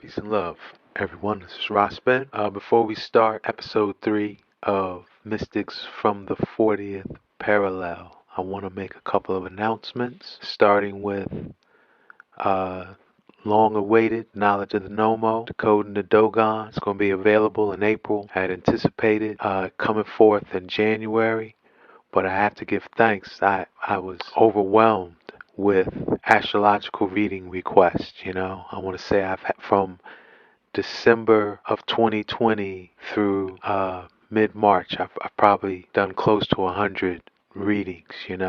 Peace and love, everyone. This is Rosben. Before we start episode 3 of Mystics from the 40th Parallel, I want to make a couple of announcements, starting with uh, long-awaited Knowledge of the Nomo, Decoding the Dogon. It's going to be available in April. I had anticipated coming forth in January, but I have to give thanks. I was overwhelmed with astrological reading requests. I want to say I've had from December of 2020 through mid-March, I've probably done close to 100 readings, and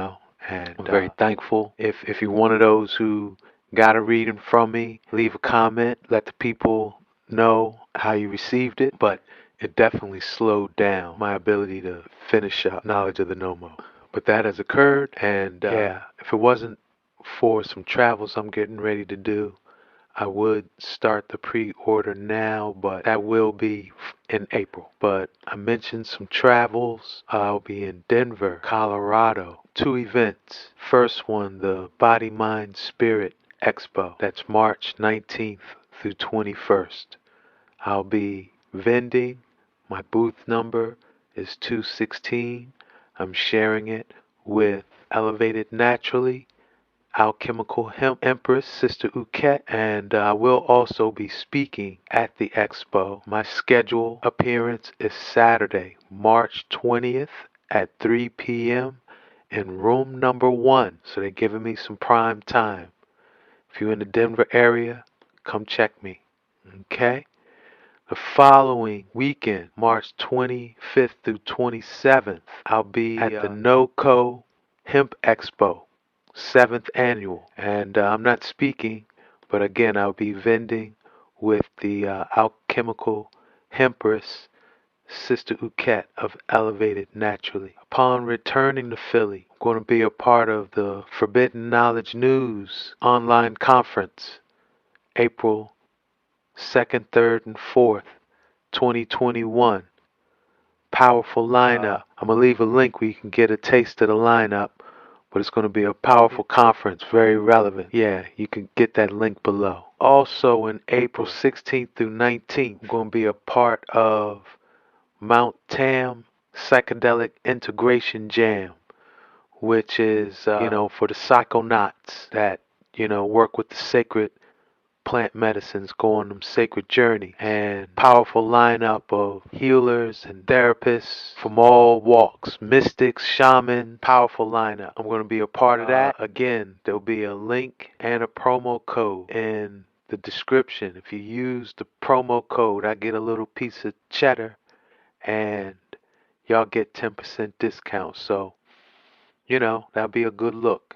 I'm very thankful. If you're one of those who got a reading from me, leave a comment, let the people know how you received it, but it definitely slowed down my ability to finish up Knowledge of the Nomo. But that has occurred, and if it wasn't for some travels I'm getting ready to do, I would start the pre-order now, but that will be in April. But I mentioned some travels. I'll be in Denver, Colorado. 2 events. First one, the Body, Mind, Spirit Expo. That's March 19th through 21st. I'll be vending. My booth number is 216. I'm sharing it with Elevated Naturally, Alchemical Hemp Empress, Sister Uket, and I will also be speaking at the expo. My schedule appearance is Saturday, March 20th at 3 p.m. in room number 1. So they're giving me some prime time. If you're in the Denver area, come check me. Okay? The following weekend, March 25th through 27th, I'll be at the NoCo Hemp Expo, 7th annual. And I'm not speaking, but again, I'll be vending with the alchemical hempress, Sister Uket of Elevated Naturally. Upon returning to Philly, I'm going to be a part of the Forbidden Knowledge News online conference, April 2nd, 3rd, and 4th, 2021. Powerful lineup. I'm going to leave a link where you can get a taste of the lineup, but it's going to be a powerful conference, very relevant. Yeah, you can get that link below. Also, in April 16th through 19th, I'm going to be a part of Mount Tam Psychedelic Integration Jam, which is, for the psychonauts that, work with the sacred plant medicines, go on them sacred journey, and powerful lineup of healers and therapists from all walks, mystics, shaman, powerful lineup. I'm going to be a part of that. Again, there'll be a link and a promo code in the description. If you use the promo code, I get a little piece of cheddar and y'all get 10% discount. So, that'll be a good look.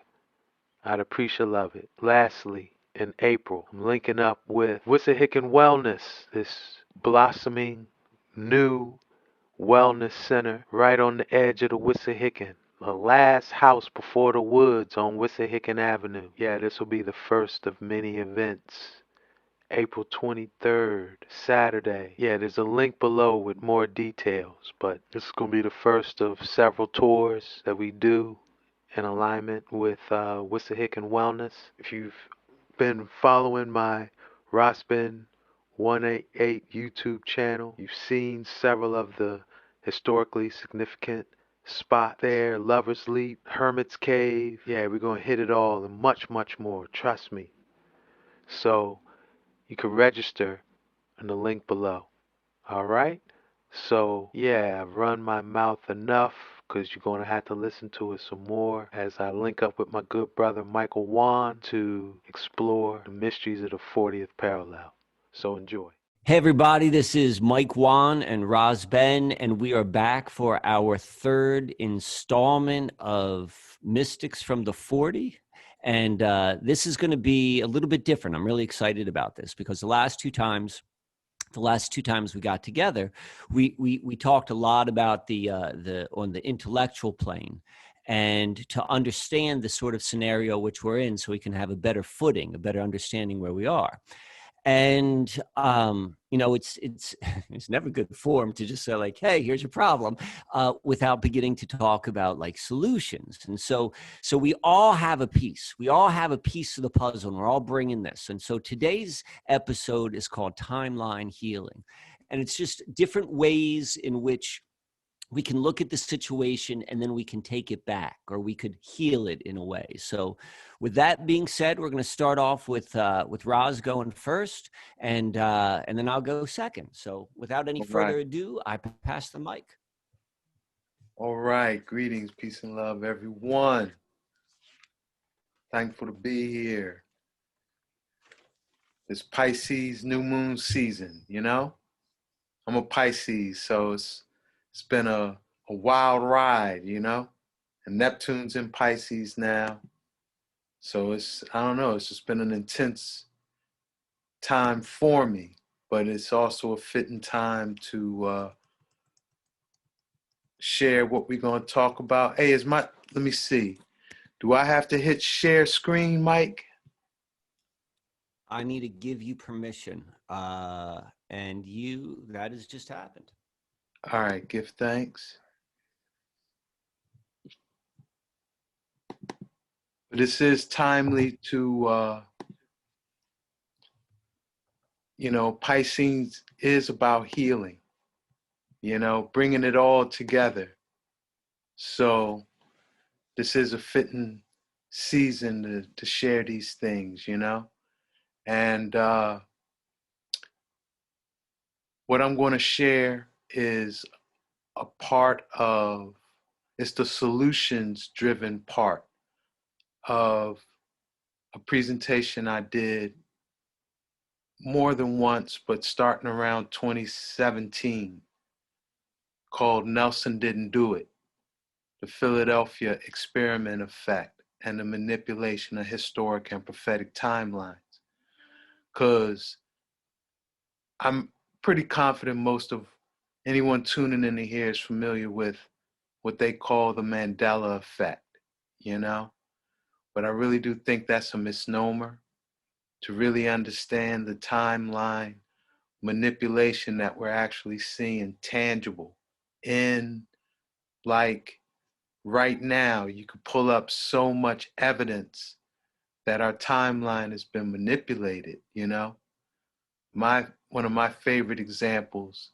I'd appreciate love it. Lastly, in April, I'm linking up with Wissahickon Wellness, this blossoming new wellness center right on the edge of the Wissahickon. The last house before the woods on Wissahickon Avenue. Yeah, this will be the first of many events. April 23rd, Saturday. Yeah, there's a link below with more details, but this is going to be the first of several tours that we do in alignment with Wissahickon Wellness. If you've been following my Rosbin 188 YouTube channel, you've seen several of the historically significant spot there, Lover's Leap, Hermit's Cave. Yeah, we're going to hit it all and much, much more. Trust me. So you can register in the link below. All right? So, yeah, I've run my mouth enough because you're going to have to listen to it some more as I link up with my good brother Michael Wan to explore the mysteries of the 40th parallel. So enjoy. Hey, everybody, this is Mike Wan and Roz Ben, and we are back for our third installment of Mystics from the 40. And this is going to be a little bit different. I'm really excited about this because the last two times we got together, we talked a lot about the on the intellectual plane, and to understand the sort of scenario which we're in, so we can have a better footing, a better understanding where we are. And it's never good form to just say like, hey, here's your problem, without beginning to talk about like solutions. And so we all have a piece. We all have a piece of the puzzle, and we're all bringing this. And so today's episode is called Timeline Healing, and it's just different ways in which we can look at the situation and then we can take it back, or we could heal it in a way. So with that being said, we're going to start off with Roz going first, and then I'll go second. So without any All further right. ado, I pass the mic. All right. Greetings, peace and love, everyone. Thankful to be here. It's Pisces new moon season, you know? I'm a Pisces, so it's been a wild ride, you know? And Neptune's in Pisces now. So I don't know, it's just been an intense time for me, but it's also a fitting time to share what we're going to talk about. Hey, let me see. Do I have to hit share screen, Mike? I need to give you permission, and that has just happened. All right, give thanks. This is timely to, Pisces is about healing, bringing it all together. So this is a fitting season to share these things, And what I'm going to share is it's the solutions-driven part of a presentation I did more than once, but starting around 2017, called Nelson Didn't Do It, the Philadelphia Experiment Effect and the Manipulation of Historic and Prophetic Timelines. Because I'm pretty confident most of anyone tuning in here is familiar with what they call the Mandela effect, But I really do think that's a misnomer. To really understand the timeline manipulation that we're actually seeing tangible in, like, right now, you could pull up so much evidence that our timeline has been manipulated, One of my favorite examples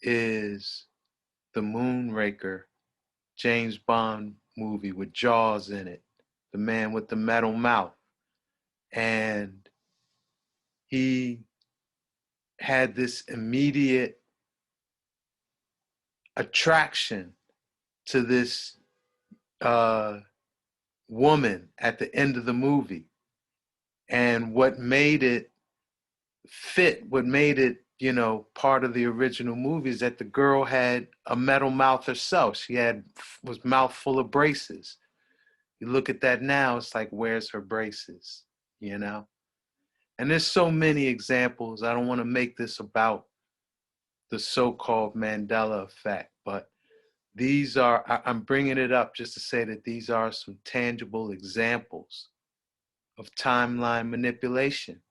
is the Moonraker James Bond movie with Jaws in it, the man with the metal mouth. And he had this immediate attraction to this woman at the end of the movie. And what made it fit, what made it, part of the original movie is that the girl had a metal mouth herself. She was mouth full of braces. You look at that now, it's like, where's her braces, And there's so many examples. I don't want to make this about the so-called Mandela effect, but I'm bringing it up just to say that these are some tangible examples of timeline manipulation.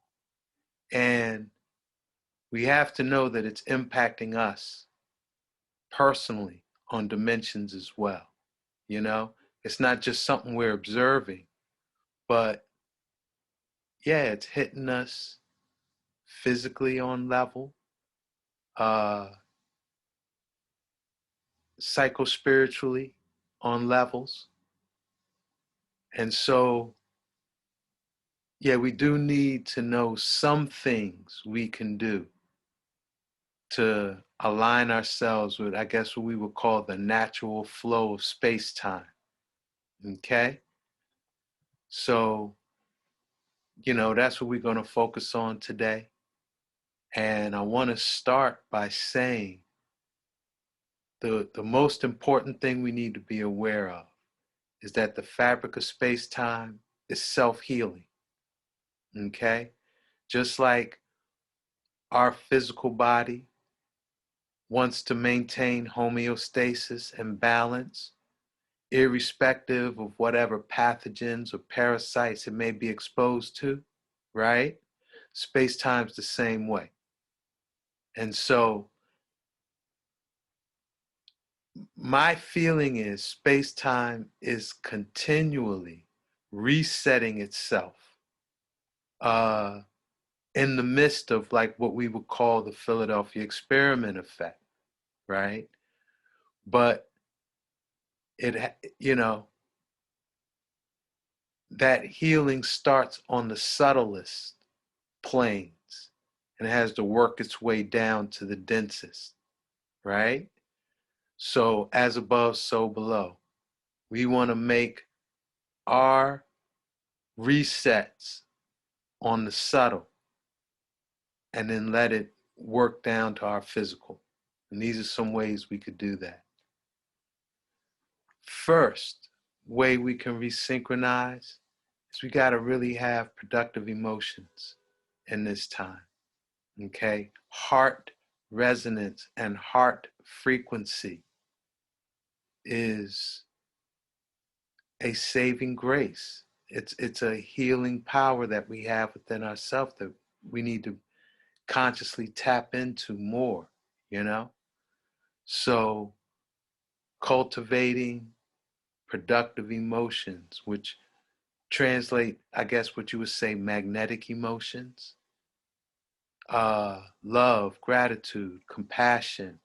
And we have to know that it's impacting us personally on dimensions as well. It's not just something we're observing, but yeah, it's hitting us physically on level, psycho-spiritually on levels. And so, yeah, we do need to know some things we can do to align ourselves with, I guess, what we would call the natural flow of space-time. Okay? So, that's what we're going to focus on today. And I want to start by saying the most important thing we need to be aware of is that the fabric of space-time is self-healing. Okay? Just like our physical body wants to maintain homeostasis and balance, irrespective of whatever pathogens or parasites it may be exposed to, right? space-time's the same way. And so my feeling is space-time is continually resetting itself in the midst of like what we would call the Philadelphia experiment effect, right? But it, you know, that healing starts on the subtlest planes and has to work its way down to the densest, right? So as above, so below. We want to make our resets on the subtle and then let it work down to our physical. And these are some ways we could do that. First way we can resynchronize is we got to really have productive emotions in this time. Okay? Heart resonance and heart frequency is a saving grace. It's a healing power that we have within ourselves that we need to consciously tap into more, you know? So cultivating productive emotions, which translate, I guess what you would say, magnetic emotions, love, gratitude, compassion,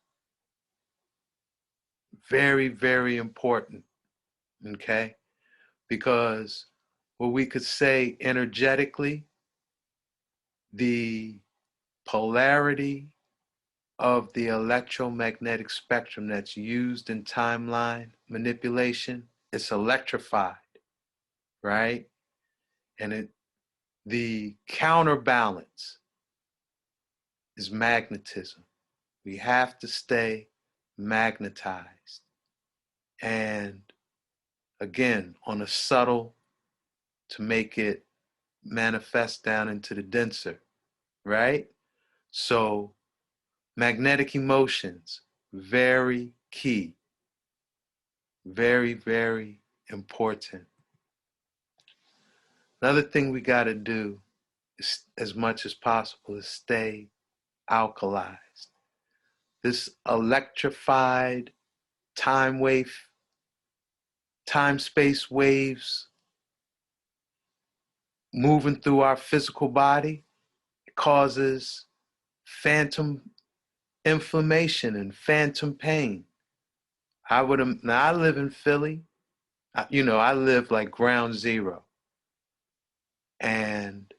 very, very important, okay? Because what we could say energetically, the polarity of the electromagnetic spectrum that's used in timeline manipulation, it's electrified, right? And the counterbalance is magnetism. We have to stay magnetized. And again, on a subtle to make it manifest down into the denser, right? So magnetic emotions, very key, very, very important. Another thing we got to do is, as much as possible, is stay alkalized. This electrified time wave, time-space waves moving through our physical body causes phantom inflammation and phantom pain. Now I live in Philly. I live like ground zero. And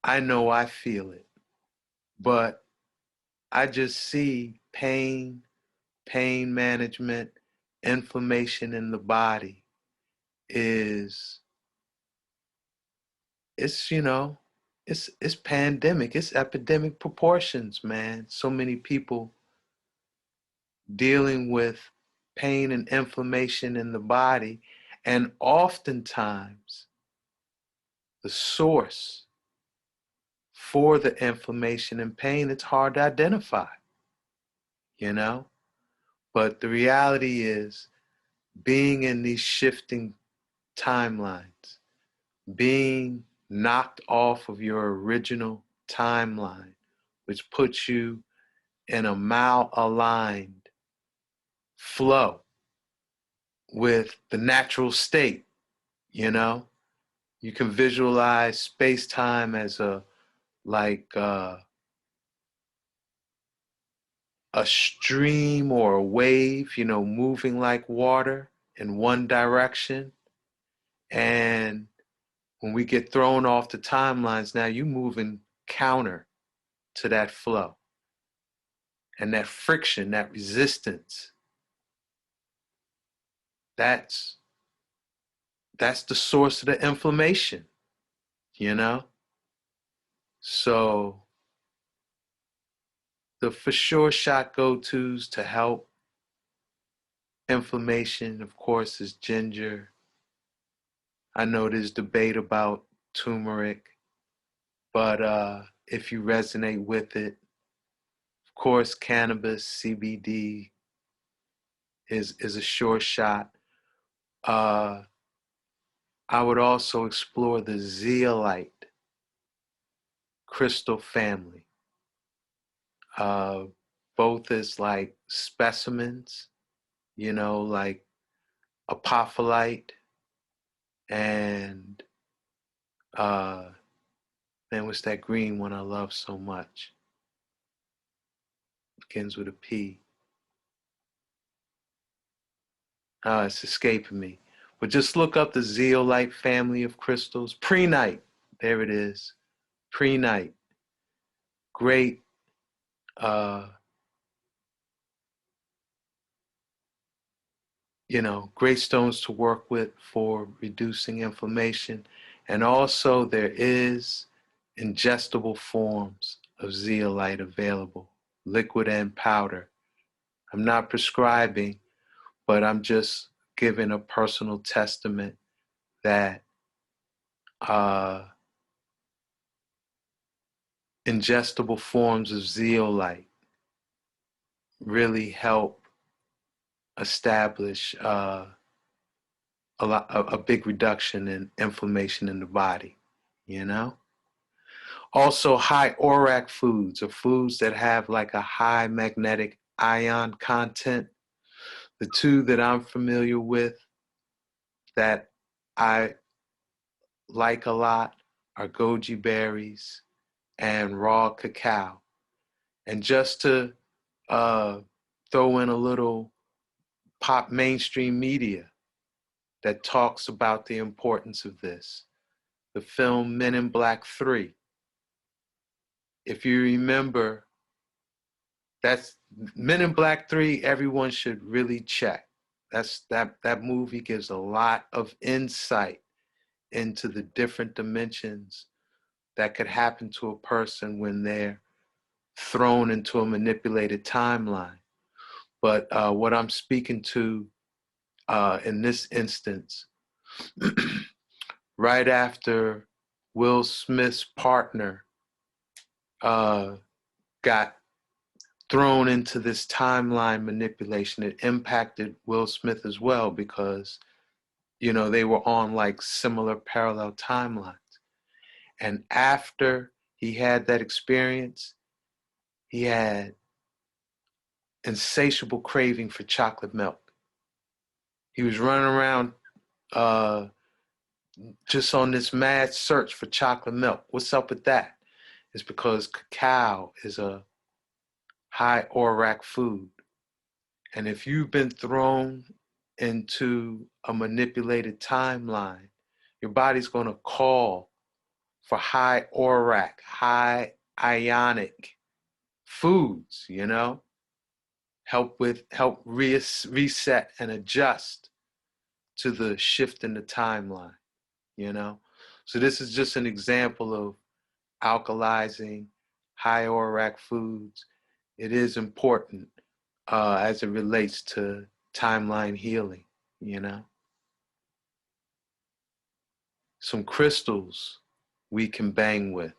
I know I feel it. But I just see pain management, inflammation in the body is, it's pandemic, it's epidemic proportions, man. So many people dealing with pain and inflammation in the body, and oftentimes the source for the inflammation and pain, it's hard to identify, you know? But the reality is, being in these shifting timelines, being knocked off of your original timeline, which puts you in a malaligned flow with the natural state, you know? You can visualize space-time as a stream or a wave, moving like water in one direction. And when we get thrown off the timelines, now you're moving counter to that flow. And that friction, that resistance, that's the source of the inflammation, you know? So the for sure shot go-tos to help inflammation, of course, is ginger. I know there's debate about turmeric, but if you resonate with it, of course, cannabis, CBD is a sure shot. I would also explore the zeolite crystal family, both as like specimens, you know, like apophyllite and then what's that green one I love so much? Begins with a P. It's escaping me. But just look up the zeolite family of crystals. Prehnite, there it is. Prehnite. Great great stones to work with for reducing inflammation. And also there is ingestible forms of zeolite available, liquid and powder. I'm not prescribing, but I'm just giving a personal testament that ingestible forms of zeolite really help establish a big reduction in inflammation in the body, you know? Also, high ORAC foods, or foods that have like a high magnetic ion content. The two that I'm familiar with that I like a lot are goji berries and raw cacao. And just to throw in a little pop mainstream media that talks about the importance of this, the film Men in Black 3. If you remember, that's Men in Black 3, everyone should really check. That movie gives a lot of insight into the different dimensions that could happen to a person when they're thrown into a manipulated timeline. But what I'm speaking to in this instance, right after Will Smith's partner got thrown into this timeline manipulation, it impacted Will Smith as well because, you know, they were on like similar parallel timelines. And after he had that experience, he had insatiable craving for chocolate milk. He was running around just on this mad search for chocolate milk. What's up with that? It's because cacao is a high ORAC food. And if you've been thrown into a manipulated timeline, your body's going to call for high ORAC, high ionic foods, you know, help reset and adjust to the shift in the timeline, you know. So this is just an example of alkalizing high ORAC foods. It is important as it relates to timeline healing, you know. Some crystals we can bang with.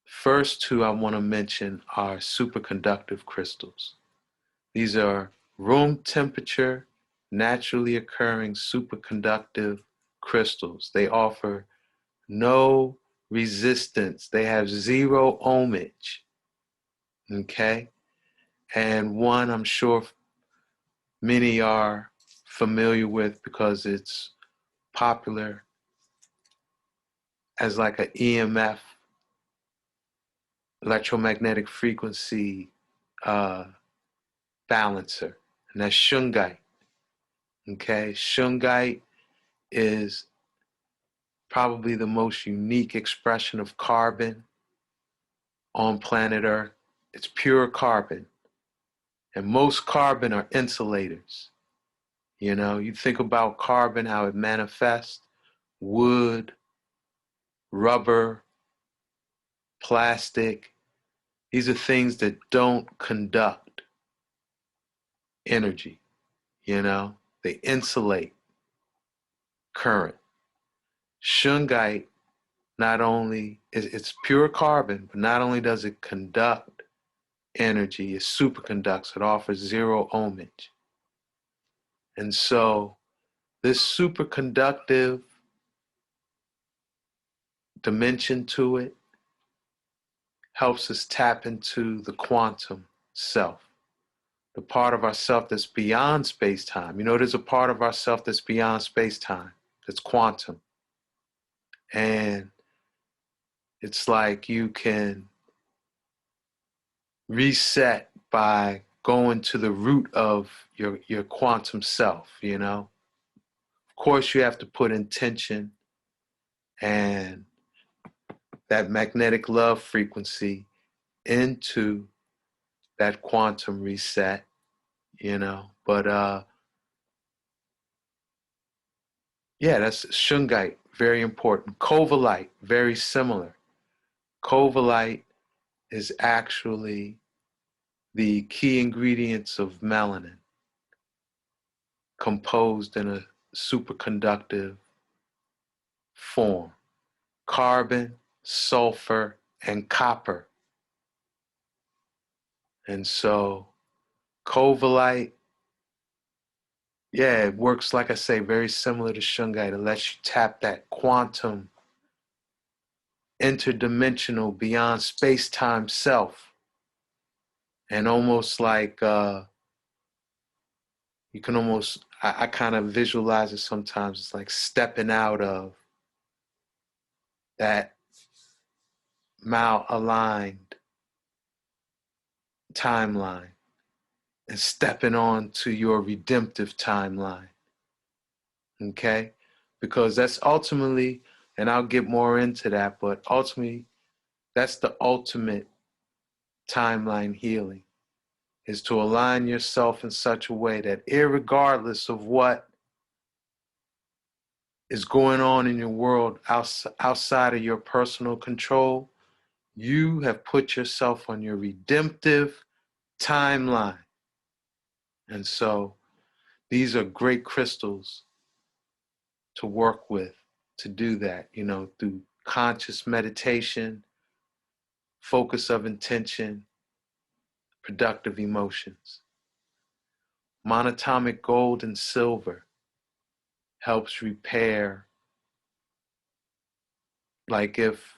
First two I want to mention are superconductive crystals. These are room temperature, naturally occurring superconductive crystals. They offer no resistance. They have zero ohmage. Okay? And one I'm sure many are familiar with because it's popular as like an EMF, electromagnetic frequency balancer, and that's shungite. Okay, shungite is probably the most unique expression of carbon on planet Earth. It's pure carbon, and most carbon are insulators. You know, you think about carbon, how it manifests: wood, rubber, plastic. These are things that don't conduct energy, you know, they insulate current. Shungite not only, it's pure carbon, but not only does it conduct energy, it superconducts, it offers zero ohmage. And so this superconductive dimension to it, helps us tap into the quantum self, the part of ourself that's beyond space-time. You know, there's a part of ourself that's beyond space-time, that's quantum. And it's like you can reset by going to the root of your quantum self, you know. Of course, you have to put intention and that magnetic love frequency into that quantum reset, you know. But yeah, that's shungite, very important. Covalite, very similar. Covalite is actually the key ingredients of melanin, composed in a superconductive form. Carbon, sulfur, and copper. And so covalite, yeah, it works, like I say, very similar to shungite. It lets you tap that quantum, interdimensional, beyond space-time self. And almost like you can almost, I kind of visualize it sometimes. It's like stepping out of that malaligned timeline and stepping on to your redemptive timeline. Okay? Because that's ultimately, and I'll get more into that, but ultimately, that's the ultimate timeline healing, is to align yourself in such a way that irregardless of what is going on in your world outside of your personal control, you have put yourself on your redemptive timeline. And so these are great crystals to work with, to do that, you know, through conscious meditation, focus of intention, productive emotions. Monatomic gold and silver helps repair, like if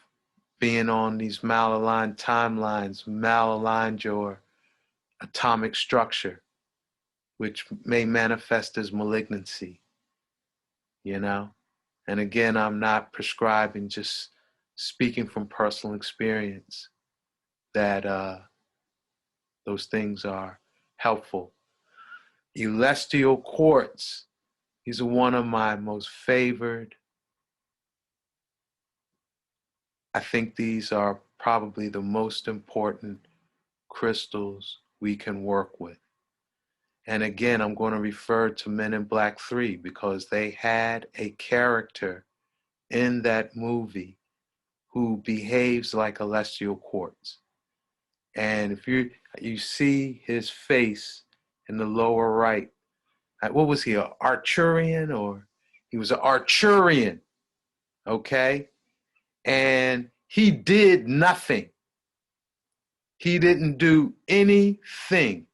being on these malaligned timelines malaligned your atomic structure, which may manifest as malignancy, you know? And again, I'm not prescribing, just speaking from personal experience that those things are helpful. Celestial quartz, these are one of my most favored. I think these are probably the most important crystals we can work with. And again, I'm going to refer to Men in Black 3 because they had a character in that movie who behaves like a celestial quartz. And if you see his face in the lower right, what was he, an Arturian, or he was an Arturian, okay? And he did nothing. He didn't do anything,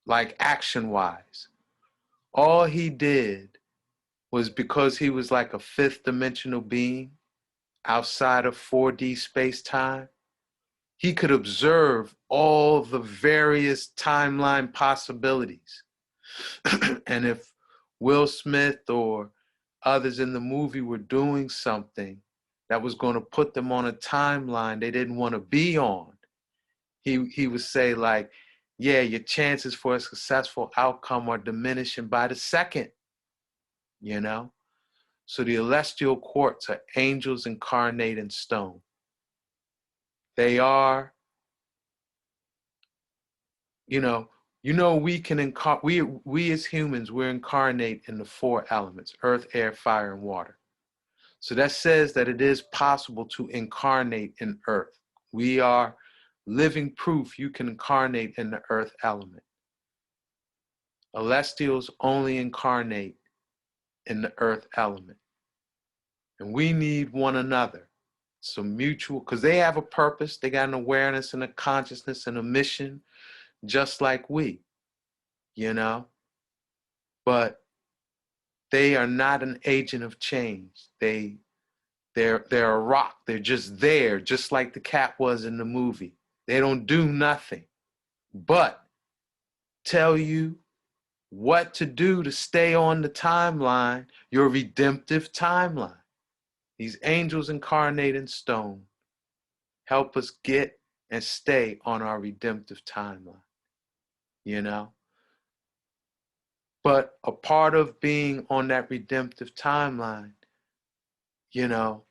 like action-wise. All he did was, because he was like a fifth dimensional being outside of 4D space-time, he could observe all the various timeline possibilities. And if Will Smith or others in the movie were doing something that was going to put them on a timeline they didn't want to be on, he would say, like, yeah, your chances for a successful outcome are diminishing by the second, you know? So the celestial quartz are angels incarnate in stone. They are, you know, we can we as humans, we're incarnate in the four elements: earth, air, fire, and water. So that says that it is possible to incarnate in earth. We are living proof you can incarnate in the earth element. Celestials only incarnate in the earth element. And we need one another. So mutual, because they have a purpose, they got an awareness and a consciousness and a mission, just like we, you know? But they are not an agent of change. They They're a rock. They're just there, just like the cat was in the movie. They don't do nothing but tell you what to do to stay on the timeline, your redemptive timeline. These angels incarnate in stone help us get and stay on our redemptive timeline, you know? But a part of being on that redemptive timeline, you know,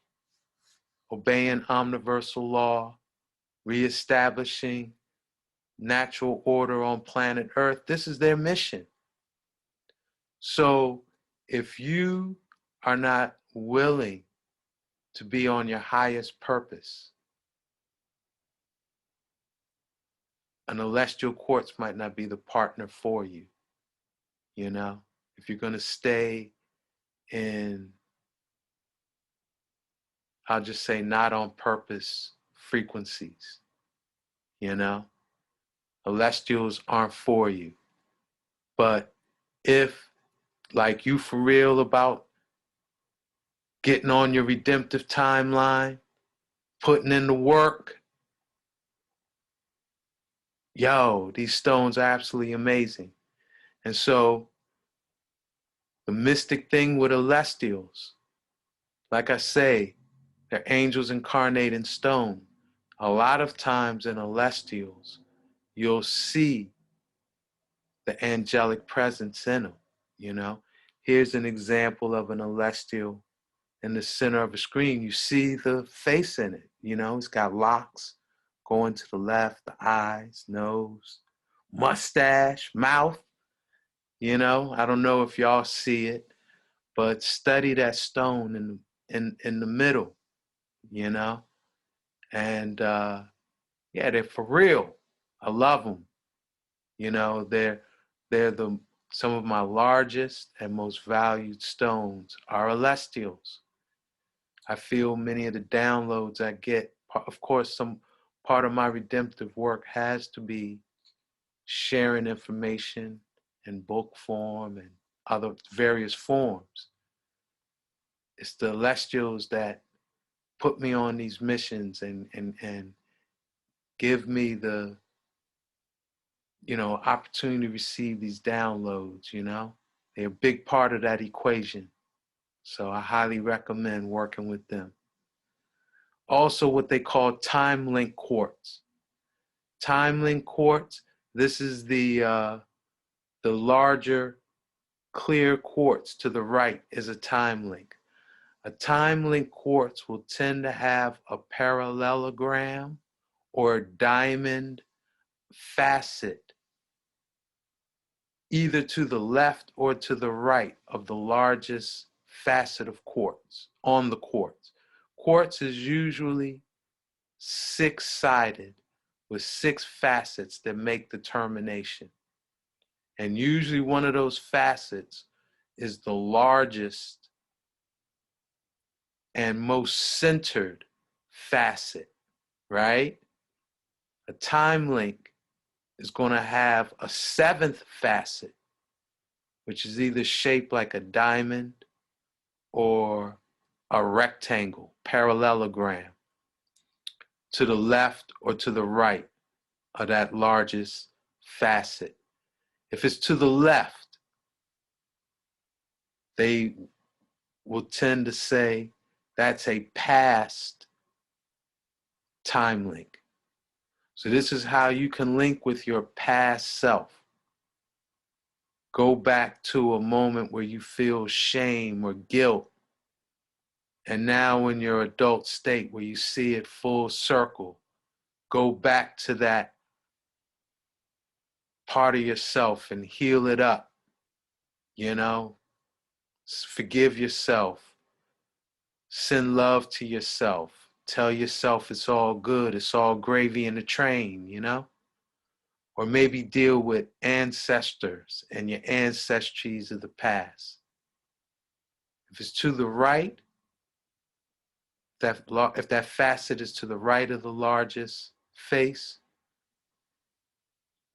obeying omniversal law, reestablishing natural order on planet Earth, this is their mission. So if you are not willing to be on your highest purpose, an celestial quartz might not be the partner for you, you know? If you're going to stay in, I'll just say, not on purpose frequencies, you know? Celestials aren't for you. But if, like, you for real about getting on your redemptive timeline, putting in the work, yo, these stones are absolutely amazing. And so the mystic thing with celestials, like I say, they're angels incarnate in stone. A lot of times in celestials, you'll see the angelic presence in them, you know? Here's an example of an celestial in the center of a screen. You see the face in it, you know? It's got locks going to the left, the eyes, nose, mustache, mouth, you know? I don't know if y'all see it, but study that stone in the middle, you know? And yeah, they're for real. I love them. You know, they're some of my largest and most valued stones are celestials. I feel many of the downloads I get, of course, some part of my redemptive work has to be sharing information in book form and other various forms. It's the celestials that put me on these missions and give me the, you know, opportunity to receive these downloads, you know. They're a big part of that equation. So I highly recommend working with them. Also what they call time link quartz. Time link quartz, this is the larger clear quartz to the right is a time link. A time link quartz will tend to have a parallelogram or a diamond facet either to the left or to the right of the largest facet of quartz on the quartz. Quartz is usually six-sided with six facets that make the termination. And usually one of those facets is the largest and most centered facet, right? A time link is going to have a seventh facet, which is either shaped like a diamond or a rectangle, parallelogram, to the left or to the right of that largest facet. If it's to the left, they will tend to say that's a past time link. So this is how you can link with your past self. Go back to a moment where you feel shame or guilt. And now in your adult state where you see it full circle, go back to that part of yourself and heal it up, you know? Forgive yourself. Send love to yourself. Tell yourself it's all good. It's all gravy in the train, you know? Or maybe deal with ancestors and your ancestries of the past. If it's to the right, if that facet is to the right of the largest face,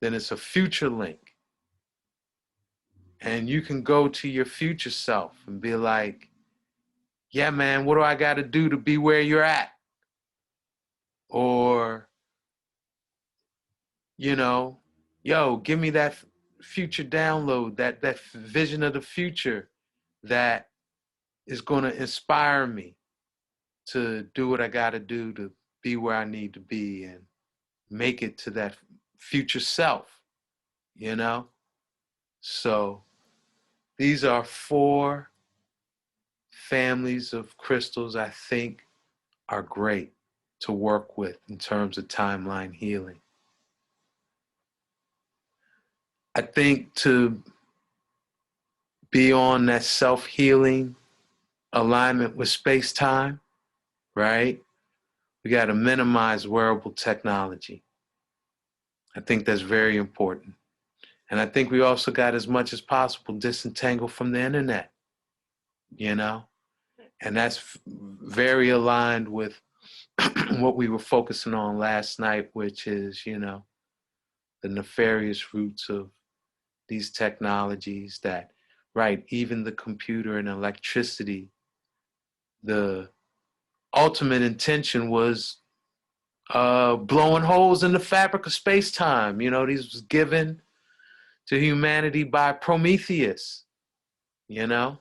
then it's a future link. And you can go to your future self and be like, yeah, man, what do I got to do to be where you're at? Or, you know, yo, give me that future download, that vision of the future that is going to inspire me to do what I got to do to be where I need to be and make it to that future self, you know? So these are 4 families of crystals I think are great to work with in terms of timeline healing. I think to be on that self-healing alignment with space-time, right? We got to minimize wearable technology. I think that's very important. And I think we also got, as much as possible, disentangle from the internet, you know? And that's very aligned with what we were focusing on last night, which is, you know, the nefarious roots of these technologies that, right, even the computer and electricity, the ultimate intention was blowing holes in the fabric of space-time. You know, these was given to humanity by Prometheus, you know?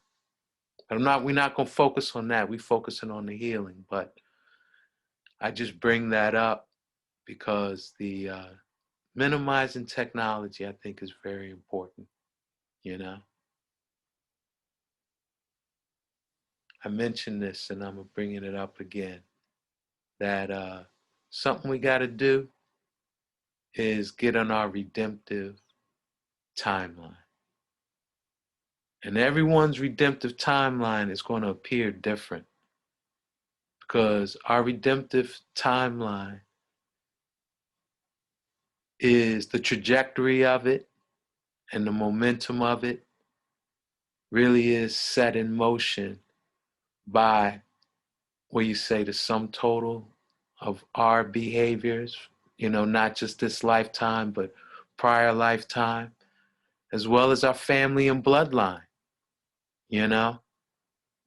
We're not going to focus on that. We're focusing on the healing. But I just bring that up because the minimizing technology, I think, is very important, you know? I mentioned this, and I'm bringing it up again, that something we got to do is get on our redemptive timeline. And everyone's redemptive timeline is going to appear different because our redemptive timeline is the trajectory of it, and the momentum of it really is set in motion by what you say, the sum total of our behaviors, you know, not just this lifetime, but prior lifetime, as well as our family and bloodline, you know?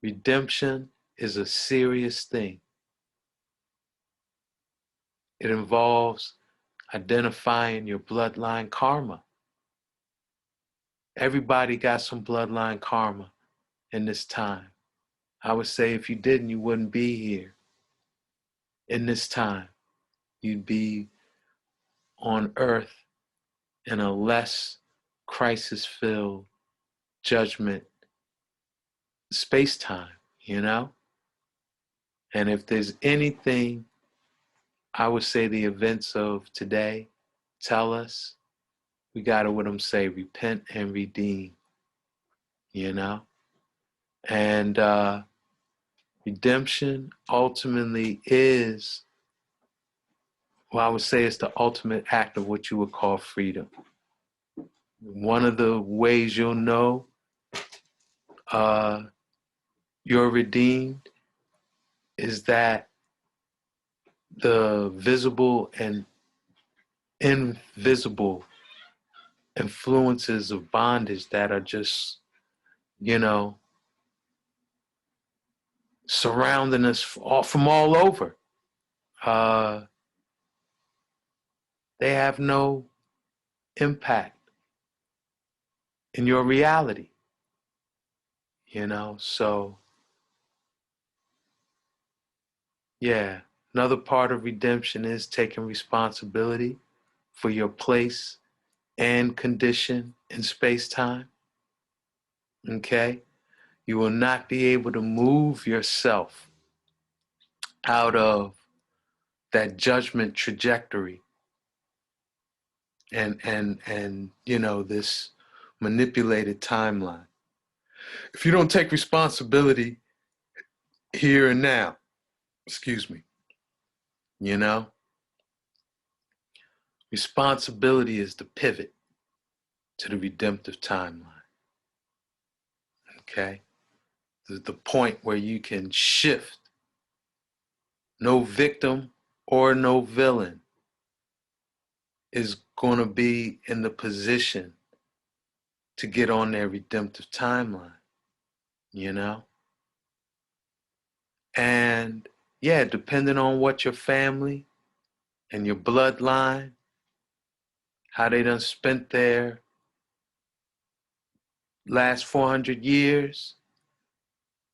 Redemption is a serious thing. It involves identifying your bloodline karma. Everybody got some bloodline karma in this time. I would say if you didn't, you wouldn't be here. In this time, you'd be on earth in a less crisis-filled judgment space-time, you know? And if there's anything, I would say the events of today tell us, we gotta, what I'm saying, repent and redeem, you know? And redemption ultimately is, well, I would say it's the ultimate act of what you would call freedom. One of the ways you'll know you're redeemed is that the visible and invisible influences of bondage that are just, you know, surrounding us from all over, they have no impact in your reality, you know? So, yeah, another part of redemption is taking responsibility for your place and condition in space-time, okay? You will not be able to move yourself out of that judgment trajectory and you know, this manipulated timeline. If you don't take responsibility here and now, excuse me, you know, responsibility is the pivot to the redemptive timeline, okay? The point where you can shift. No victim or no villain is going to be in the position to get on their redemptive timeline, you know? And yeah, depending on what your family and your bloodline, how they done spent their last 400 years,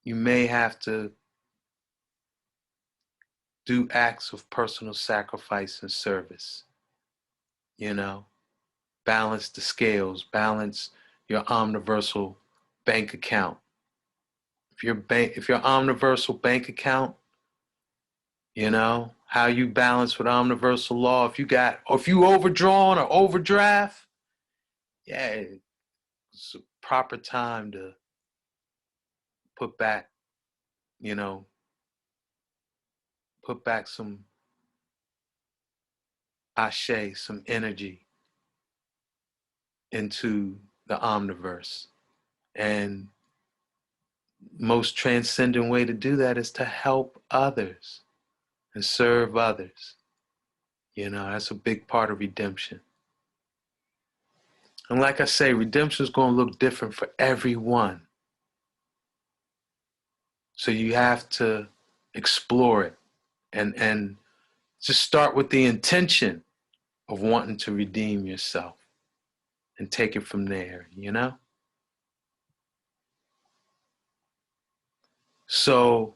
you may have to do acts of personal sacrifice and service. You know, balance the scales, balance your omniversal bank account. If your omniversal bank account, you know, how you balance with omniversal law, if you overdrawn or overdraft, yeah, it's a proper time to put back, you know, put back some ashe, some energy into the omniverse. And most transcendent way to do that is to help others and serve others. You know, that's a big part of redemption. And like I say, redemption is going to look different for everyone. So you have to explore it and just start with the intention of wanting to redeem yourself and take it from there, you know? So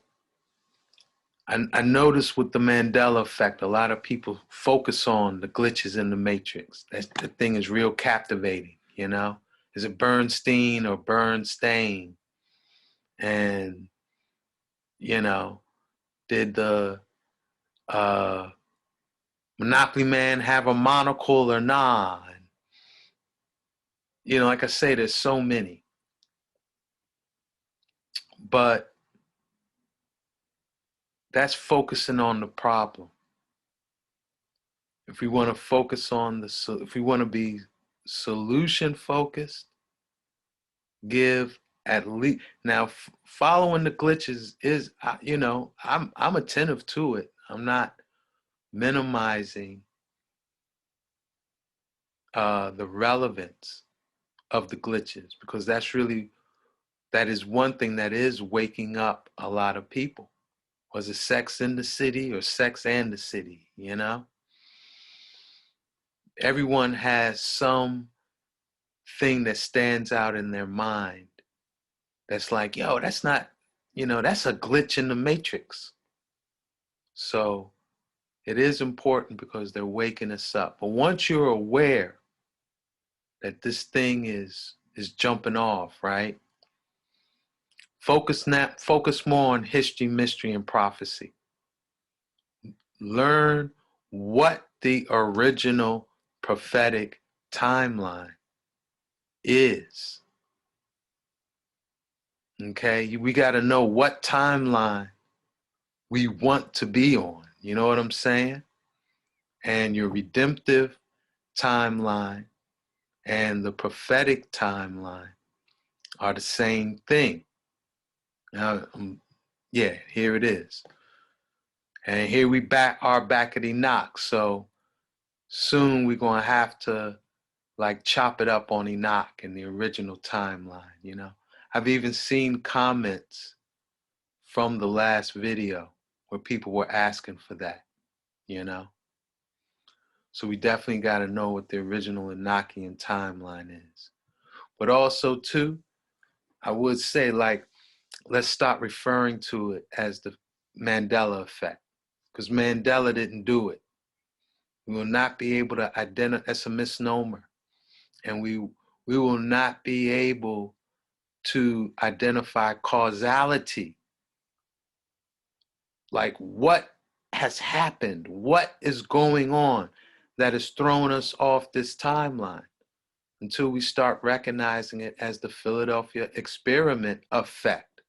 I noticed with the Mandela effect, a lot of people focus on the glitches in the matrix. The thing is real captivating, you know? Is it Bernstein or Bernstein? And, you know, did the Monopoly Man have a monocle or not? And, you know, like I say, there's so many. But that's focusing on the problem. If we want to focus on if we want to be solution focused, give at least now following the glitches is, you know, I'm attentive to it. I'm not minimizing the relevance of the glitches, because that is one thing that is waking up a lot of people. Was it Sex in the City or Sex and the City? You know, everyone has some thing that stands out in their mind that's like, yo, that's not, you know, that's a glitch in the matrix. So it is important because they're waking us up. But once you're aware that this thing is jumping off, right? Focus more on history, mystery, and prophecy. Learn what the original prophetic timeline is. Okay, we got to know what timeline we want to be on. You know what I'm saying? And your redemptive timeline and the prophetic timeline are the same thing. Now, yeah, here it is. And here we are back at Enoch. So soon we're going to have to like chop it up on Enoch in the original timeline, you know. I've even seen comments from the last video where people were asking for that, you know. So we definitely got to know what the original Enochian timeline is. But also, too, I would say, like, let's stop referring to it as the Mandela effect, because Mandela didn't do it. We will not be able to identify, that's a misnomer. And we will not be able to identify causality. Like, what has happened? What is going on that has thrown us off this timeline? Until we start recognizing it as the Philadelphia experiment effect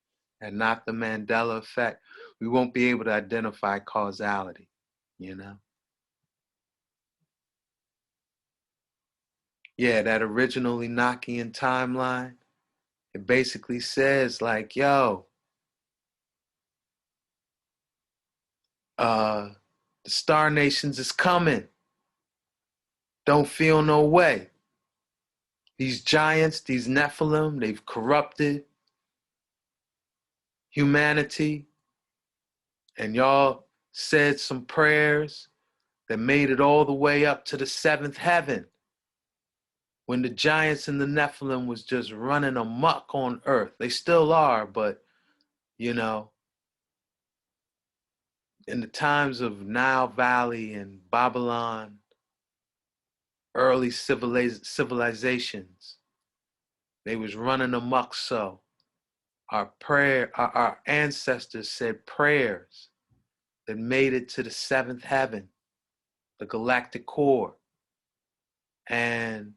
and not the Mandela effect, we won't be able to identify causality, you know? Yeah, that original Enochian timeline, it basically says like, yo, the Star Nations is coming. Don't feel no way. These giants, these Nephilim, they've corrupted humanity. And y'all said some prayers that made it all the way up to the seventh heaven, when the giants and the Nephilim was just running amok on earth. They still are, but, you know, in the times of Nile Valley and Babylon, early civilizations, they was running amok. So our ancestors said prayers that made it to the seventh heaven, the galactic core. And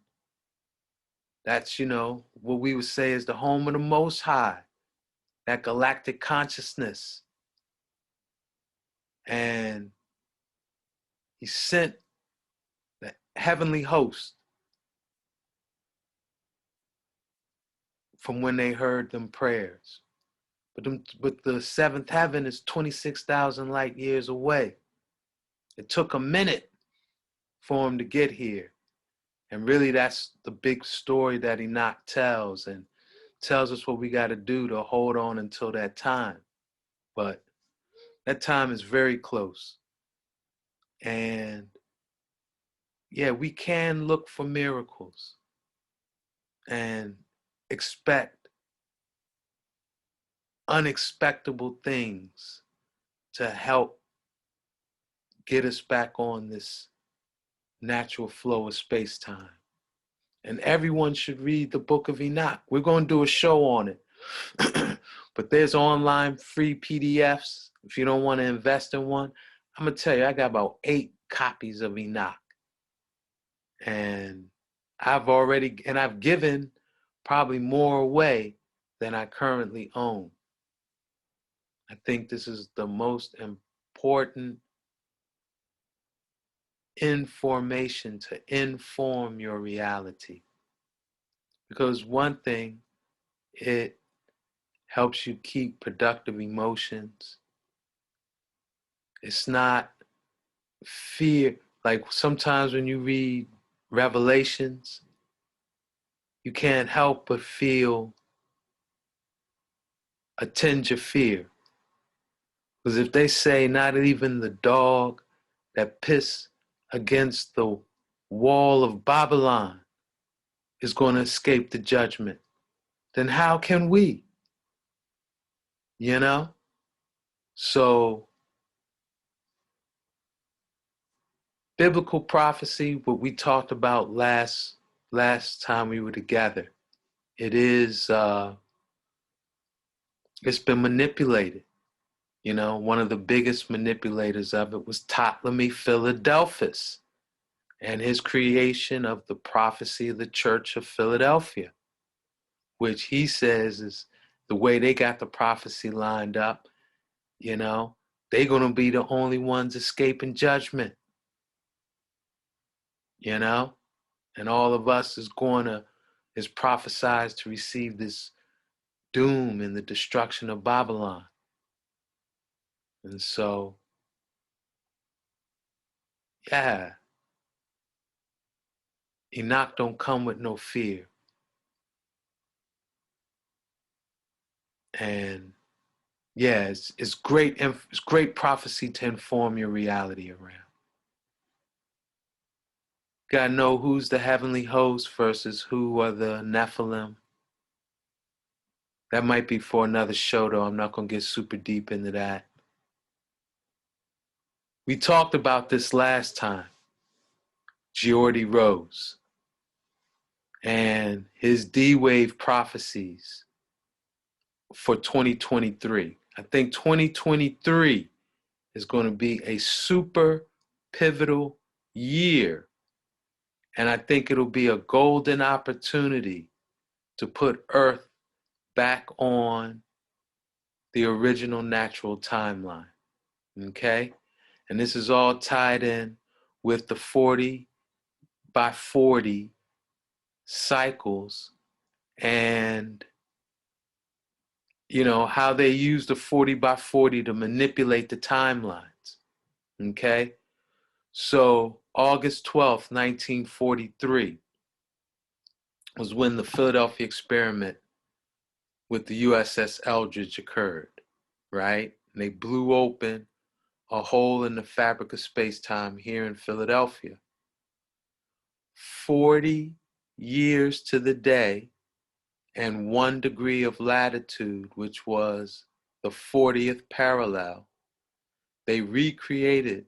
that's, you know, what we would say is the home of the Most High, that galactic consciousness. And he sent the heavenly host from when they heard them prayers. But the seventh heaven is 26,000 light years away. It took a minute for him to get here. And really, that's the big story that Enoch tells, and tells us what we got to do to hold on until that time. But that time is very close. And yeah, we can look for miracles and expect unexpectable things to help get us back on this natural flow of space-time. And everyone should read the Book of Enoch. We're going to do a show on it. But there's online free PDFs. If you don't want to invest in one, I'm going to tell you, I got about 8 copies of Enoch. And I've given probably more away than I currently own. I think this is the most important information to inform your reality. Because one thing, it helps you keep productive emotions. It's not fear. Like sometimes when you read Revelations, you can't help but feel a tinge of fear. Because if they say not even the dog that pissed against the wall of Babylon is going to escape the judgment, then how can we? You know? So, biblical prophecy, what we talked about last time we were together, it's been manipulated. You know, one of the biggest manipulators of it was Ptolemy Philadelphus and his creation of the prophecy of the Church of Philadelphia, which he says is the way they got the prophecy lined up. You know, they're going to be the only ones escaping judgment. You know, and all of us is prophesied to receive this doom and the destruction of Babylon. And so, yeah, Enoch don't come with no fear. And yeah, it's great prophecy to inform your reality around. Gotta know who's the heavenly host versus who are the Nephilim. That might be for another show, though. I'm not gonna get super deep into that. We talked about this last time. Geordie Rose and his D-Wave prophecies for 2023. I think 2023 is going to be a super pivotal year. And I think it'll be a golden opportunity to put Earth back on the original natural timeline. Okay? And this is all tied in with the 40 by 40 cycles and, you know, how they use the 40 by 40 to manipulate the timelines. Okay? So August 12th, 1943 was when the Philadelphia experiment with the USS Eldridge occurred, right? and they blew open a hole in the fabric of space-time here in Philadelphia. 40 years to the day and 1 degree of latitude, which was the 40th parallel, they recreated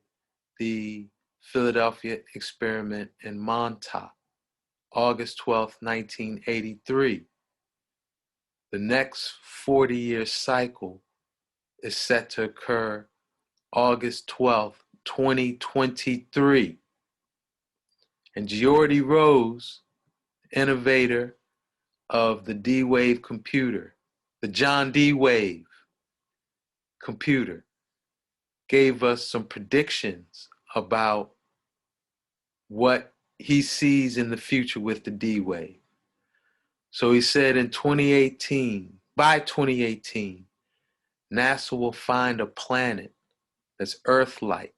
the Philadelphia experiment in Montauk, August 12th, 1983. The next 40-year cycle is set to occur August 12th, 2023. And Geordie Rose, innovator of the D-Wave computer, the John D. Wave computer, gave us some predictions about what he sees in the future with the D-Wave. So he said by 2018, NASA will find a planet that's Earth-like,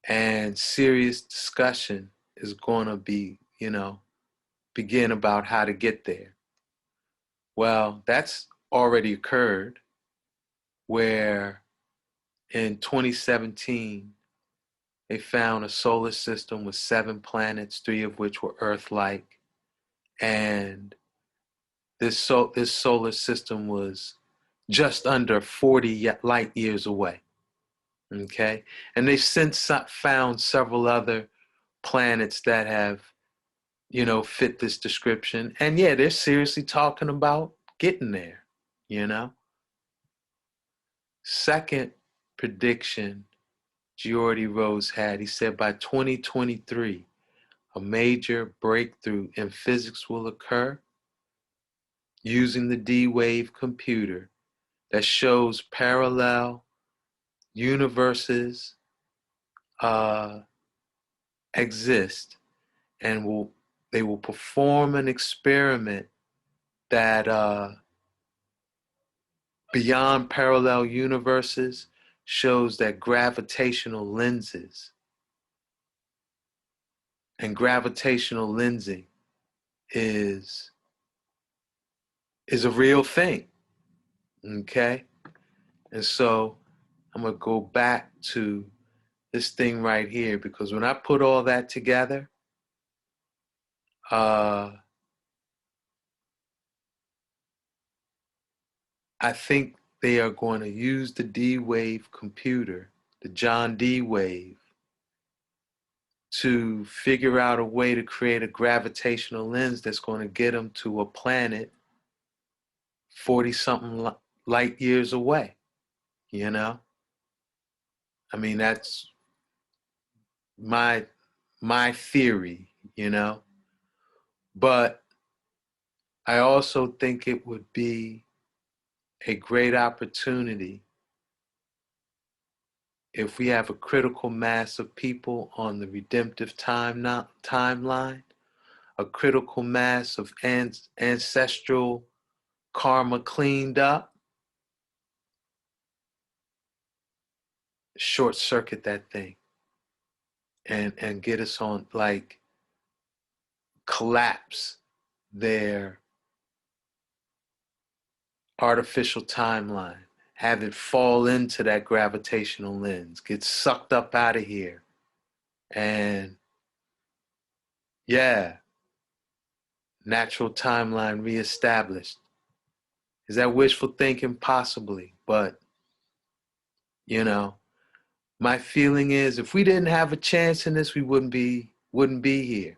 and serious discussion is going to begin about how to get there. Well, that's already occurred, where in 2017, they found a solar system with 7 planets, 3 of which were Earth-like, and this solar system was just under 40 light years away. Okay, and they've since found several other planets that have, fit this description. And yeah, they're seriously talking about getting there, Second prediction Geordie Rose had, he said by 2023, a major breakthrough in physics will occur using the D-Wave computer that shows parallel universes exist, and they will perform an experiment that beyond parallel universes shows that gravitational lenses and gravitational lensing is a real thing. Okay, and so I'm gonna go back to this thing right here, because when I put all that together, I think they are going to use the D-Wave computer, the John D. Wave, to figure out a way to create a gravitational lens that's going to get them to a planet 40-something light years away, I mean, that's my theory, But I also think it would be a great opportunity if we have a critical mass of people on the redemptive timeline, a critical mass of ancestral karma cleaned up, short circuit that thing and get us on, like, collapse their artificial timeline, have it fall into that gravitational lens, get sucked up out of here, and yeah, natural timeline reestablished. Is that wishful thinking? Possibly, but my feeling is if we didn't have a chance in this, we wouldn't be here.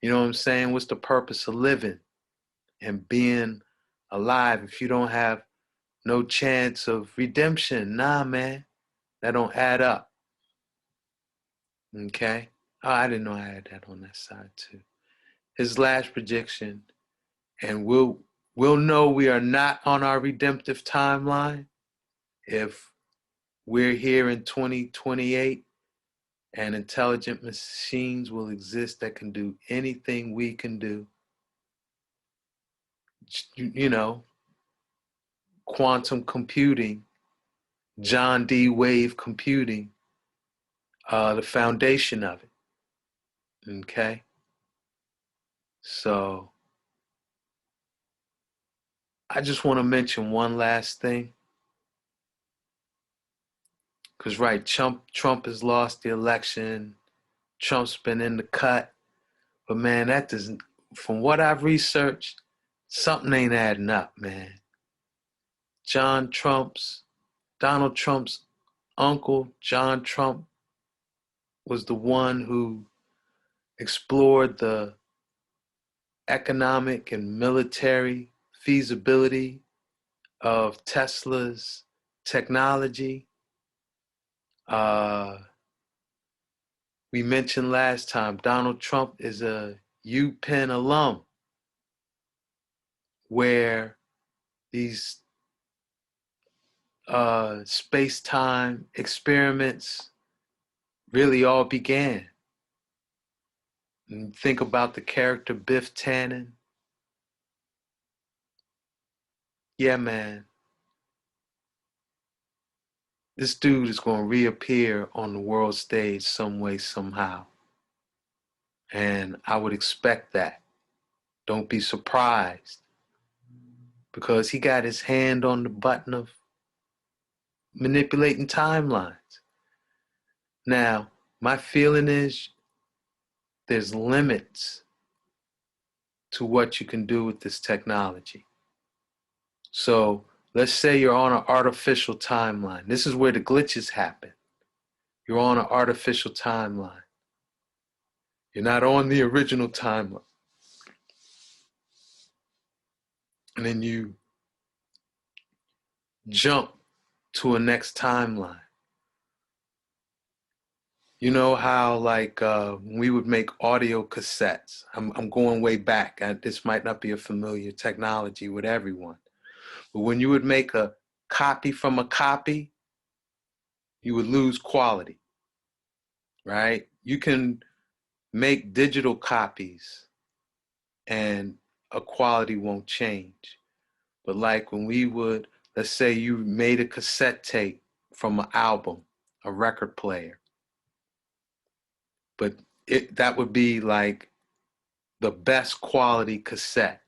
You know what I'm saying? What's the purpose of living and being alive if you don't have no chance of redemption? Nah, man, that don't add up. Okay? Oh, I didn't know I had that on that side too. His last prediction, and we'll know we are not on our redemptive timeline if we're here in 2028, and intelligent machines will exist that can do anything we can do. Quantum computing, John D. Wave computing, the foundation of it. Okay? So I just want to mention one last thing. Because, right, Trump has lost the election. Trump's been in the cut. But, man, that doesn't, from what I've researched, something ain't adding up, man. Donald Trump's uncle, John Trump, was the one who explored the economic and military feasibility of Tesla's technology. We mentioned last time, Donald Trump is a UPenn alum, where these space-time experiments really all began. And think about the character Biff Tannen. Yeah, man. This dude is going to reappear on the world stage some way, somehow. And I would expect that. Don't be surprised. Because he got his hand on the button of manipulating timelines. Now, my feeling is there's limits to what you can do with this technology. So let's say you're on an artificial timeline. This is where the glitches happen. You're on an artificial timeline. You're not on the original timeline. And then you jump to a next timeline. You know how, like, we would make audio cassettes. I'm going way back. This might not be a familiar technology with everyone. But when you would make a copy from a copy, you would lose quality, right? You can make digital copies and a quality won't change. But like when we would, let's say you made a cassette tape from an album, a record player, but that would be like the best quality cassette.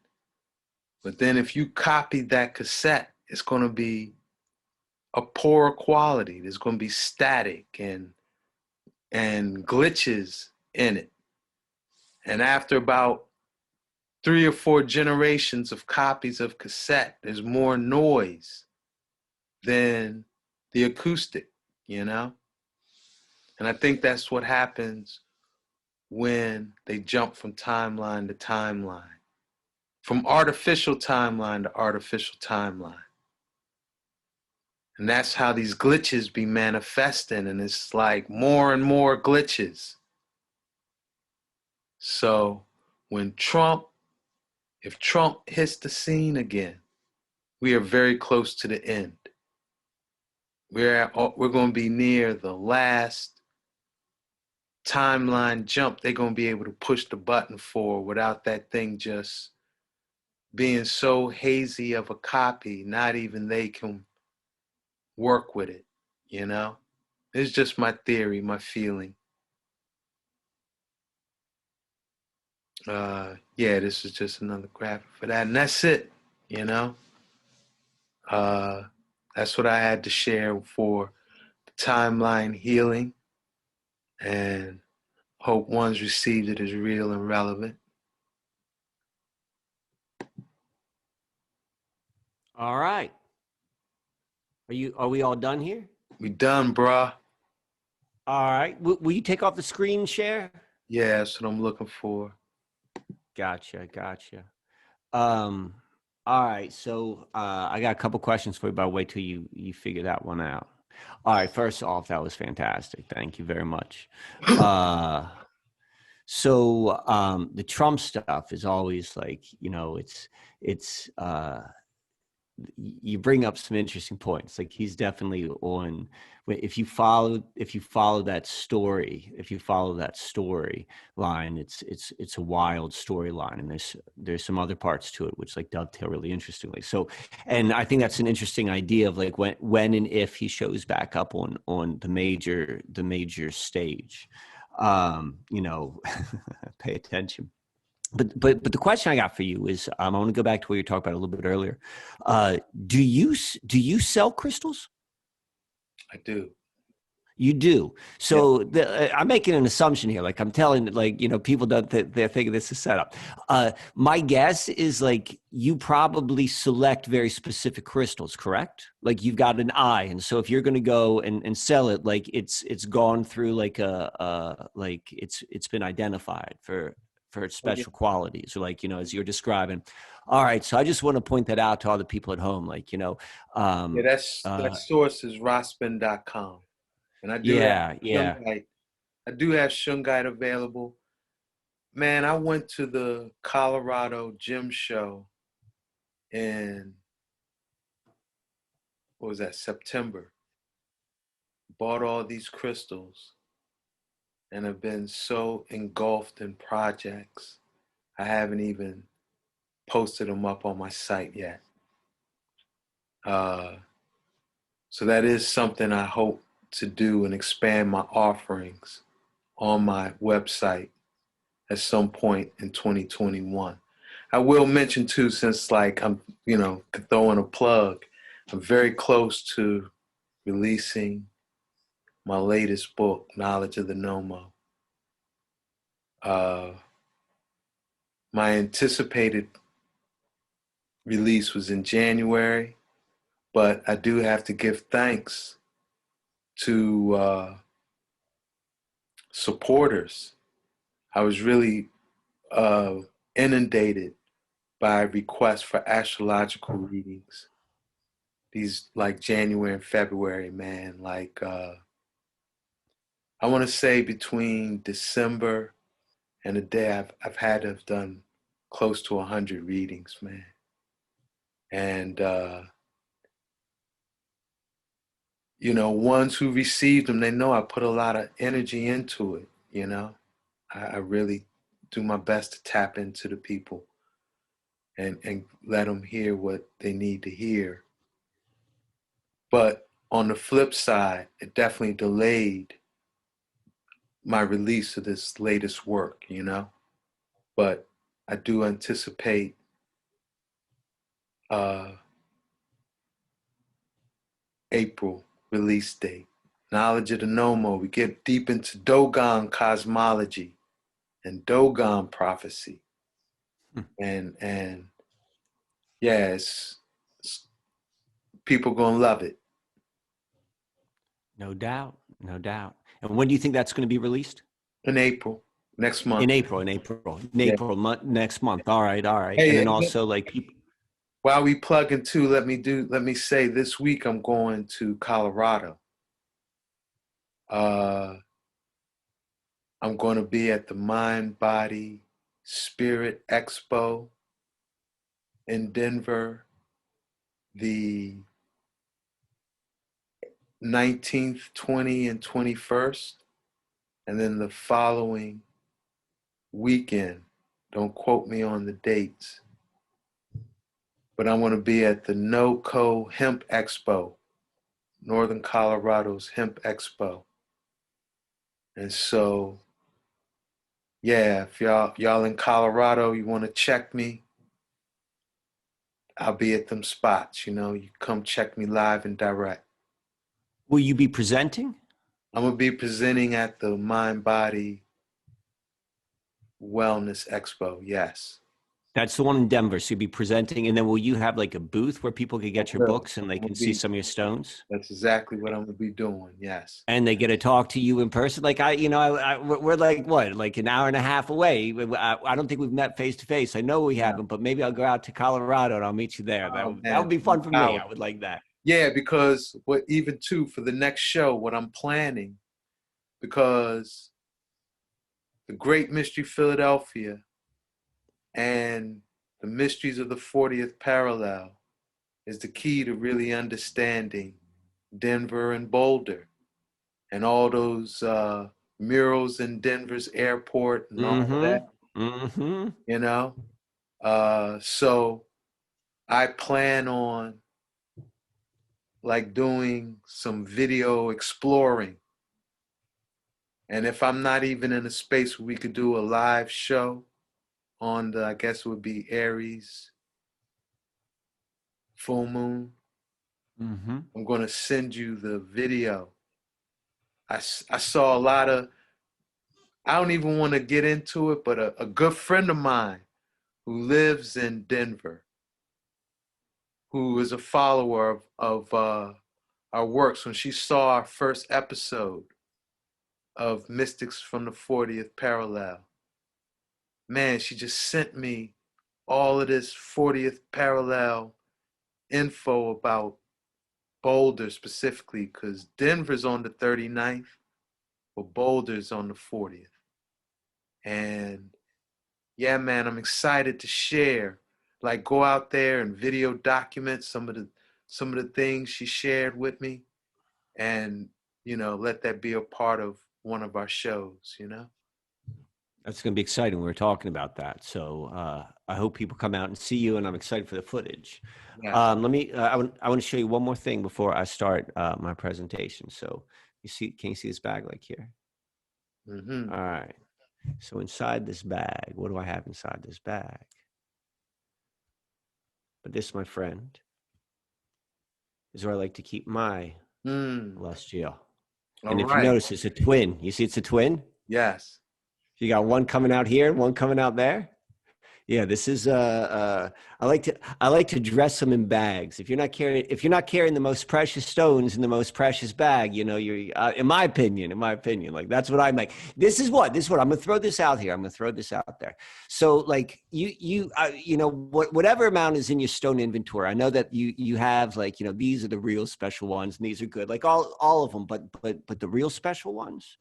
But then if you copied that cassette, it's going to be a poorer quality. There's going to be static and glitches in it. And after about 3 or 4 generations of copies of cassette, there's more noise than the acoustic, you know? And I think that's what happens when they jump from timeline to timeline, from artificial timeline to artificial timeline. And that's how these glitches be manifesting, and it's like more and more glitches. So when if Trump hits the scene again, we are very close to the end. We're going to be near the last timeline jump. They're going to be able to push the button forward without that thing just being so hazy of a copy, not even they can work with it, you know? It's just my theory, my feeling. Yeah, this is just another graphic for that. And that's it, you know? That's what I had to share for the timeline healing. And hope one's received it as real and relevant. All right. Are we all done here? We done, bruh. All right. Will you take off the screen share? Yeah, that's what I'm looking for. Gotcha. All right. So I got a couple questions for you, but I'll wait till you figure that one out. All right. First off, that was fantastic. Thank you very much. So the Trump stuff is always like, you know, it's you bring up some interesting points. Like he's definitely on. If you follow that story, line, it's a wild storyline, and there's some other parts to it which like dovetail really interestingly. So, and I think that's an interesting idea of like when and if he shows back up on the major stage. You know, pay attention. But the question I got for you is, I want to go back to what you talked about a little bit earlier. Do you sell crystals? I do. You do. So I'm making an assumption here. Like I'm telling, like, you know, people don't, they're thinking this is set up. My guess is like you probably select very specific crystals, correct? Like you've got an eye. And so if you're going to go and sell it, like it's gone through like like it's been identified for its Oh, yeah. special qualities, or like, you know, as you're describing. All right. So I just want to point that out to all the people at home. Like, you know, Yeah, um, that source is rossben.com. And I do have yeah, yeah. shungite. I do have shungite available. Man, I went to the Colorado gym show in, what was that, September. Bought all these crystals and have been so engulfed in projects. I haven't even posted them up on my site yet. Uh, so that is something I hope to do and expand my offerings on my website at some point in 2021. I will mention too, since like I'm, you know, throwing a plug, I'm very close to releasing my latest book, Knowledge of the Nomo. My anticipated release was in January, but I do have to give thanks to supporters. I was really uh, inundated by requests for astrological readings. These like January and February, man. Like I want to say between December and the day I've had to have done close to 100 readings, man. And you know, ones who received them, they know I put a lot of energy into it. You know, I really do my best to tap into the people and let them hear what they need to hear. But on the flip side, it definitely delayed my release of this latest work, you know. But I do anticipate uh, April release date. Knowledge of the Nomo. We get deep into Dogon cosmology and Dogon prophecy, and yeah, it's people gonna love it. No doubt, no doubt. And when do you think that's going to be released? In April next In month. April, in April, in Yeah. April, next month. All right, all right. And Hey, then also like people. while we plug in too, let me say this week I'm going to Colorado. Uh, I'm going to be at the Mind Body Spirit Expo in Denver the 19th, 20th, and 21st. And then the following weekend, don't quote me on the dates, but I'm going to be at the NoCo Hemp Expo, Northern Colorado's Hemp Expo. And so, yeah, if y'all in Colorado, you want to check me, I'll be at them spots. You know, you come check me live and direct. Will you be presenting? I'm gonna be presenting at the Mind Body Wellness Expo. Yes, That's the one in Denver. So you'll be presenting, and then will you have like a booth where people can I get your will. books and they I'm gonna can see be. some of your stones? That's exactly what I'm gonna be doing. Yes. And they get to talk to you in person. Like we're like what, like an hour and a half away. I don't think we've met face to face. I know we Yeah. haven't, but maybe I'll go out to Colorado and I'll meet you there. Oh That man, would be fun for me. power. I would like that. Yeah, because what even too for the next show, what I'm planning, because the Great Mystery Philadelphia and the mysteries of the 40th parallel is the key to really understanding Denver and Boulder and all those murals in Denver's airport and all of Mm-hmm. that, Mm-hmm. you know. So I plan on like doing some video exploring. And if I'm not even in a space where we could do a live show on the, I guess it would be Aries full moon, Mm-hmm. I'm going to send you the video I saw a lot of, I don't even want to get into it, but a good friend of mine who lives in Denver, who is a follower of our works, when she saw our first episode of Mystics from the 40th Parallel, man, she just sent me all of this 40th Parallel info about Boulder specifically, because Denver's on the 39th, but Boulder's on the 40th. And yeah, man, I'm excited to share, like go out there and video document some of the things she shared with me, and let that be a part of one of our shows. That's going to be exciting. We were talking about that. So I hope people come out and see you, and I'm excited for the footage. Yes. Let me, I want to show you one more thing before I start my presentation. So can you see this bag like here? Mm-hmm. All right. So inside this bag, what do I have inside this bag? But this, my friend, is where I like to keep my celestial. And if you notice, it's a twin. You see it's a twin? Yes. You got one coming out here, one coming out there. Yeah, this is I like to dress them in bags. If you're not carrying the most precious stones in the most precious bag, you're in my opinion, like that's what I make. This is what I'm gonna throw this out here. I'm gonna throw this out there. So like whatever amount is in your stone inventory, I know that you have like these are the real special ones and these are good, like all of them, but the real special ones.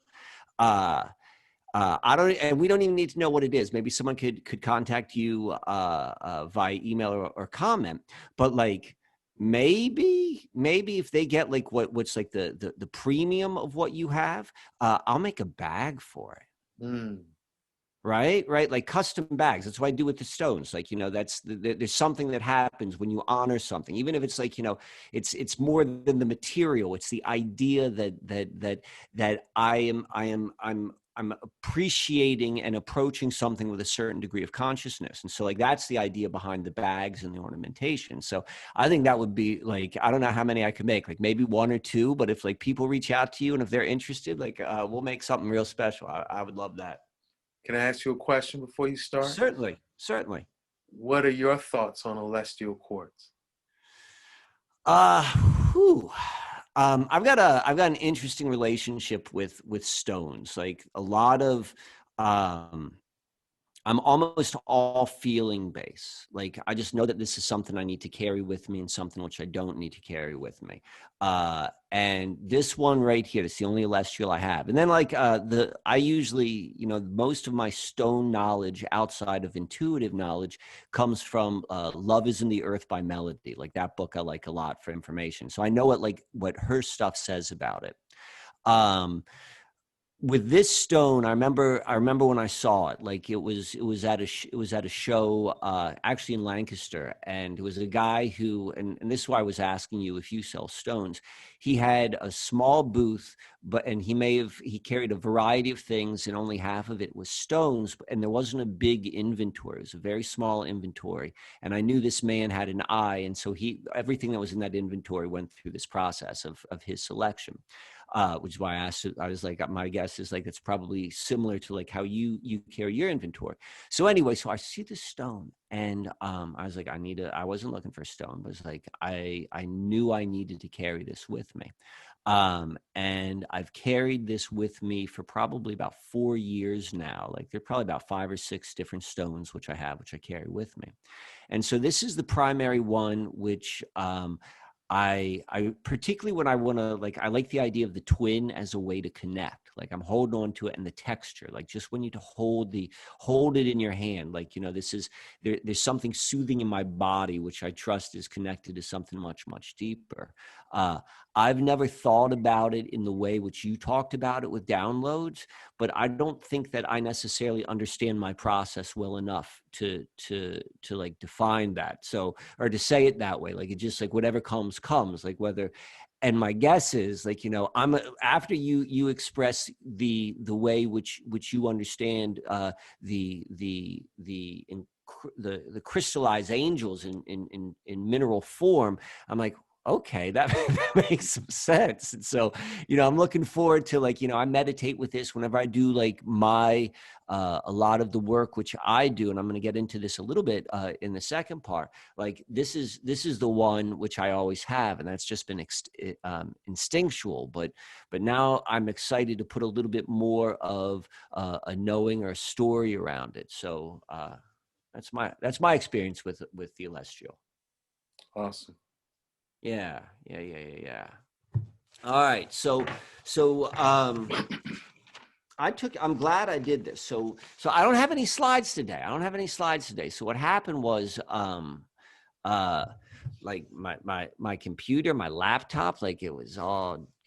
We don't even need to know what it is. Maybe someone could contact you via email or comment. But like maybe if they get like what's like the premium of what you have, I'll make a bag for it. Right, like custom bags. That's what I do with the stones. Like there's something that happens when you honor something, even if it's like it's more than the material. It's the idea that I'm appreciating and approaching something with a certain degree of consciousness. And so like that's the idea behind the bags and the ornamentation. So I think that would be like, I don't know how many I could make, like maybe one or two, but if like people reach out to you and if they're interested, like we'll make something real special. I would love that. Can I ask you a question before you start? Certainly. What are your thoughts on celestial quartz? I've got an interesting relationship with stones. Like a lot of I'm almost all feeling based. Like I just know that this is something I need to carry with me and something which I don't need to carry with me. And this one right here, it's the only celestial I have. And then like I usually, most of my stone knowledge outside of intuitive knowledge comes from Love is in the Earth by Melody. Like that book I like a lot for information. So I know what her stuff says about it. With this stone, I remember when I saw it. Like it was at a show actually in Lancaster, and it was a guy who, and this is why I was asking you if you sell stones. He had a small booth, and he carried a variety of things, and only half of it was stones, and there wasn't a big inventory. It was a very small inventory, and I knew this man had an eye, and so everything that was in that inventory went through this process of his selection. Which is why I asked. I was like, my guess is like it's probably similar to like how you carry your inventory. So anyway, so I see the stone, and I was like, I wasn't looking for a stone, but it's like I knew I needed to carry this with me. And I've carried this with me for probably about 4 years now. Like there are probably about 5 or 6 different stones which I carry with me. And so this is the primary one, which I particularly when I want to, like, I like the idea of the twin as a way to connect. Like I'm holding on to it, and the texture, like just when you to hold it in your hand, like, there's something soothing in my body, which I trust is connected to something much, much deeper. I've never thought about it in the way which you talked about it with downloads, but I don't think that I necessarily understand my process well enough to like define that. So, or to say it that way, like it just like whatever comes, like whether, and my guess is like, after you express the way which you understand the crystallized angels in mineral form, I'm like, okay, that, that makes some sense. And so, I'm looking forward to, like, I meditate with this whenever I do like my, a lot of the work, which I do. And I'm going to get into this a little bit in the second part. Like this is the one which I always have. And that's just been instinctual, but now I'm excited to put a little bit more of a knowing or a story around it. So that's my experience with the Celestial. Awesome. Yeah. All right. So I'm glad I did this. So I don't have any slides today. So what happened was, like my computer, my laptop, like it was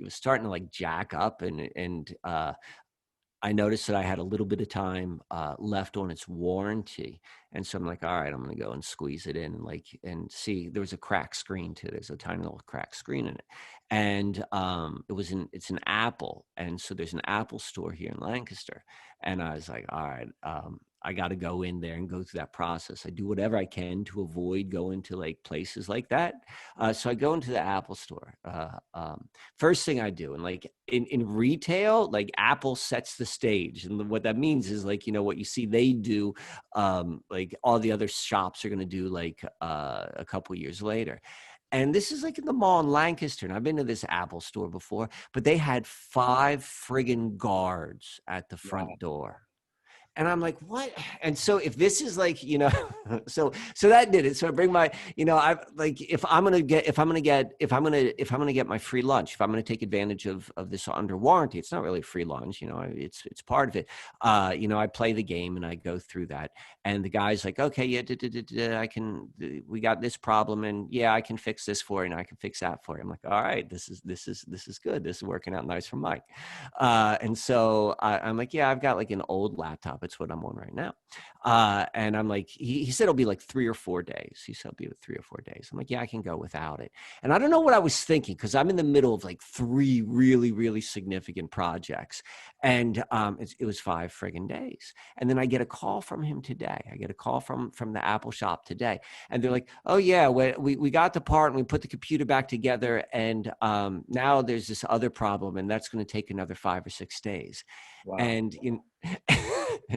starting to like jack up, and I noticed that I had a little bit of time left on its warranty. And so I'm like, all right, I'm going to go and squeeze it in and see. There was a cracked screen too. There's a tiny little cracked screen in it. And it's an Apple. And so there's an Apple store here in Lancaster. And I was like, all right, I got to go in there and go through that process. I do whatever I can to avoid going to like places like that. So I go into the Apple store. First thing I do, and like in retail, like Apple sets the stage. And what that means is like, what you see they do, like all the other shops are going to do like a couple years later. And this is like in the mall in Lancaster. And I've been to this Apple store before, but they had 5 friggin' guards at the front door. And I'm like, what? And so if this is like, so that did it. So I bring my, I like, if I'm going to get my free lunch, if I'm going to take advantage of this under warranty, it's not really free lunch, it's part of it. I play the game and I go through that. And the guy's like, okay, yeah, we got this problem, and yeah, I can fix this for you, and I can fix that for you. I'm like, all right, this is good. This is working out nice for Mike. And so I'm like, yeah, I've got like an old laptop. It's what I'm on right now. And I'm like, he said it'll be like 3 or 4 days. He said it'll be 3 or 4 days. I'm like, yeah, I can go without it. And I don't know what I was thinking, because I'm in the middle of like 3 really, really significant projects. And it was 5 friggin' days. And then I get a call from him today. I get a call from the Apple shop today. And they're like, oh yeah, we got the part and we put the computer back together. And now there's this other problem, and that's going to take another 5 or 6 days. Wow. And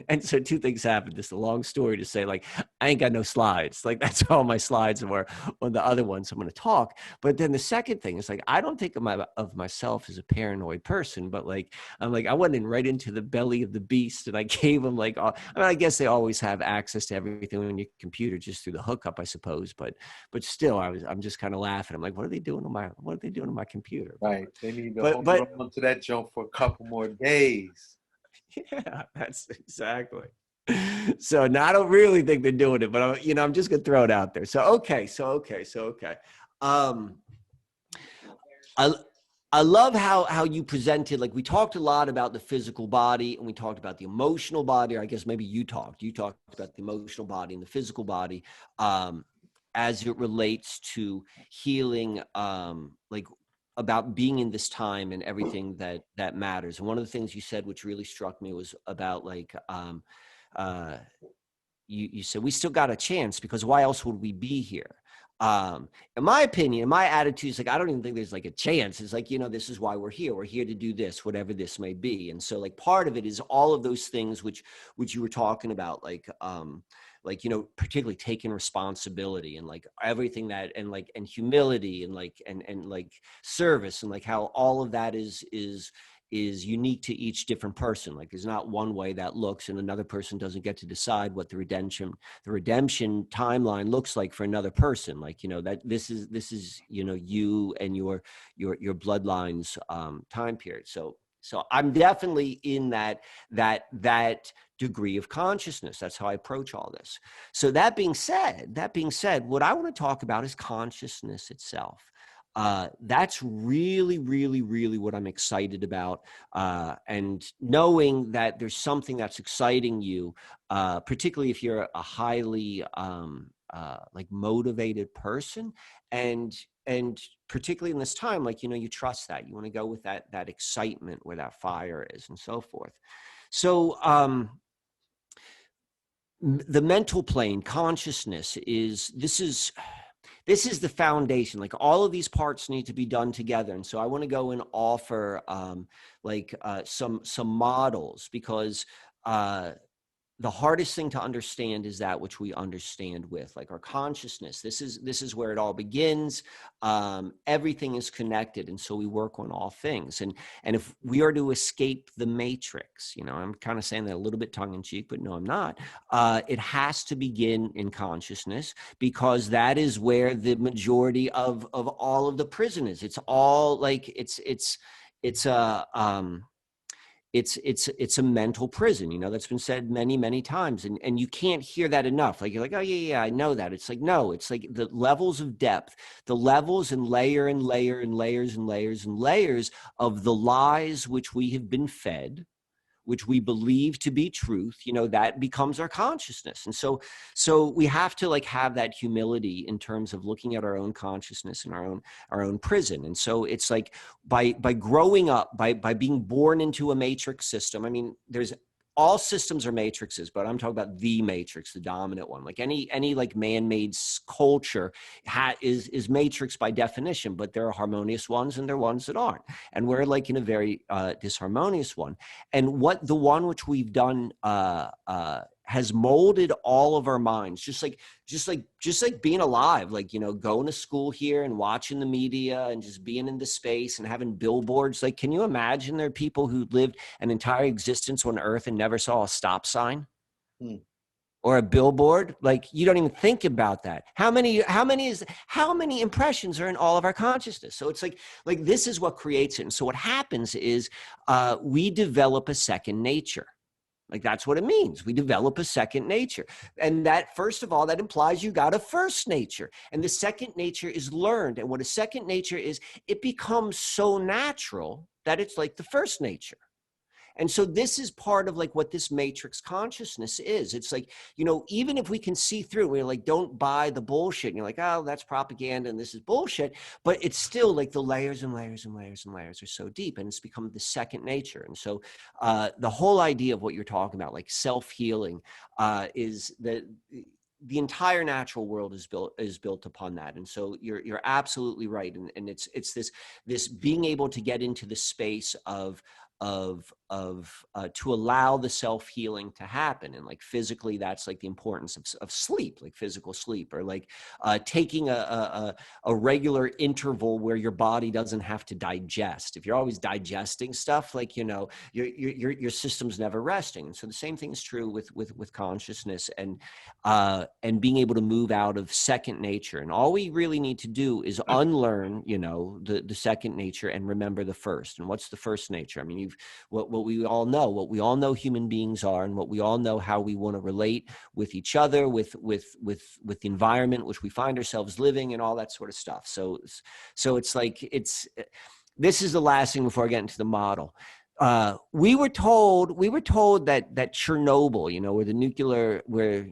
and so 2 things happened. This is a long story to say, like, I ain't got no slides. Like, that's all my slides were on the other ones. I'm going to talk. But then the second thing is, like, I don't think of myself as a paranoid person, but like, I'm like, I went right into the belly of the beast, and I gave them like, I guess they always have access to everything on your computer just through the hookup, I suppose. But still, I'm just kind of laughing. I'm like, what are they doing on my computer? Right. They need to hold on to that jump for a couple more days. Yeah, that's exactly. So now I don't really think they're doing it, but I'm just gonna throw it out there. So okay. I love how you presented. Like, we talked a lot about the physical body, and we talked about the emotional body. Or I guess maybe you talked about the emotional body and the physical body, as it relates to healing, like, about being in this time and everything that matters. And one of the things you said, which really struck me, was about like, you said, we still got a chance, because why else would we be here? In my opinion, my attitude is like, I don't even think there's like a chance. It's like, this is why we're here. We're here to do this, whatever this may be. And so like, part of it is all of those things which you were talking about, like, particularly taking responsibility, and like everything that, and like, and humility, and like, and like service, and like how all of that is unique to each different person. Like, there's not one way that looks, and another person doesn't get to decide what the redemption timeline looks like for another person. Like, that this is, you and your bloodline's time period. So I'm definitely in that degree of consciousness. That's how I approach all this. So that being said, what I want to talk about is consciousness itself. That's really, really, really what I'm excited about. And knowing that there's something that's exciting you, particularly if you're a highly like motivated person, and particularly in this time, like, you trust that. You want to go with that excitement where that fire is, and so forth. So the mental plane, consciousness, this is the foundation. Like all of these parts need to be done together. And so I want to go and offer some models, because the hardest thing to understand is that which we understand with, like our consciousness. This is where it all begins. Everything is connected, and so we work on all things. And if we are to escape the matrix, I'm kind of saying that a little bit tongue in cheek, but no, I'm not. It has to begin in consciousness, because that is where the majority of all of the prison is. It's all like it's a mental prison, that's been said many, many times. And you can't hear that enough. Like, you're like, oh yeah, I know that. It's like, no, it's like the levels of depth, the levels and layer and layer and layers and layers and layers of the lies which we have been fed, which we believe to be truth, that becomes our consciousness. And so we have to like have that humility in terms of looking at our own consciousness and our own prison. And so it's like by growing up, by being born into a matrix system. I mean, there's all systems are matrices, but I'm talking about the matrix, the dominant one. Like any like man-made culture is matrix by definition, but there are harmonious ones and there are ones that aren't. And we're like in a very disharmonious one. And what the one which we've done has molded all of our minds, just like being alive, like, going to school here and watching the media and just being in the space and having billboards. Like, can you imagine there are people who lived an entire existence on Earth and never saw a stop sign? Or a billboard? Like, you don't even think about that. How many impressions are in all of our consciousness? So it's like this is what creates it. And so what happens is we develop a second nature. Like, that's what it means. We develop a second nature. And that, first of all, that implies you got a first nature. And the second nature is learned. And what a second nature is, it becomes so natural that it's like the first nature. And so this is part of like what this matrix consciousness is. It's like, even if we can see through, we're like, don't buy the bullshit. And you're like, oh, that's propaganda and this is bullshit. But it's still like the layers and layers and layers and layers are so deep, and it's become the second nature. And so the whole idea of what you're talking about, like self-healing, is that the entire natural world is built upon that. And so you're absolutely right. And it's this being able to get into the space of to allow the self-healing to happen. And like physically, that's like the importance of sleep, like physical sleep, or like taking a regular interval where your body doesn't have to digest. If you're always digesting stuff, like, your system's never resting. And so the same thing is true with consciousness and being able to move out of second nature. And all we really need to do is unlearn, the second nature and remember the first. And what's the first nature? I mean, what we all know human beings are, and what we all know how we want to relate with each other, with the environment which we find ourselves living, and all that sort of stuff. So it's like, this is the last thing before I get into the model. We were told that Chernobyl, where the nuclear, where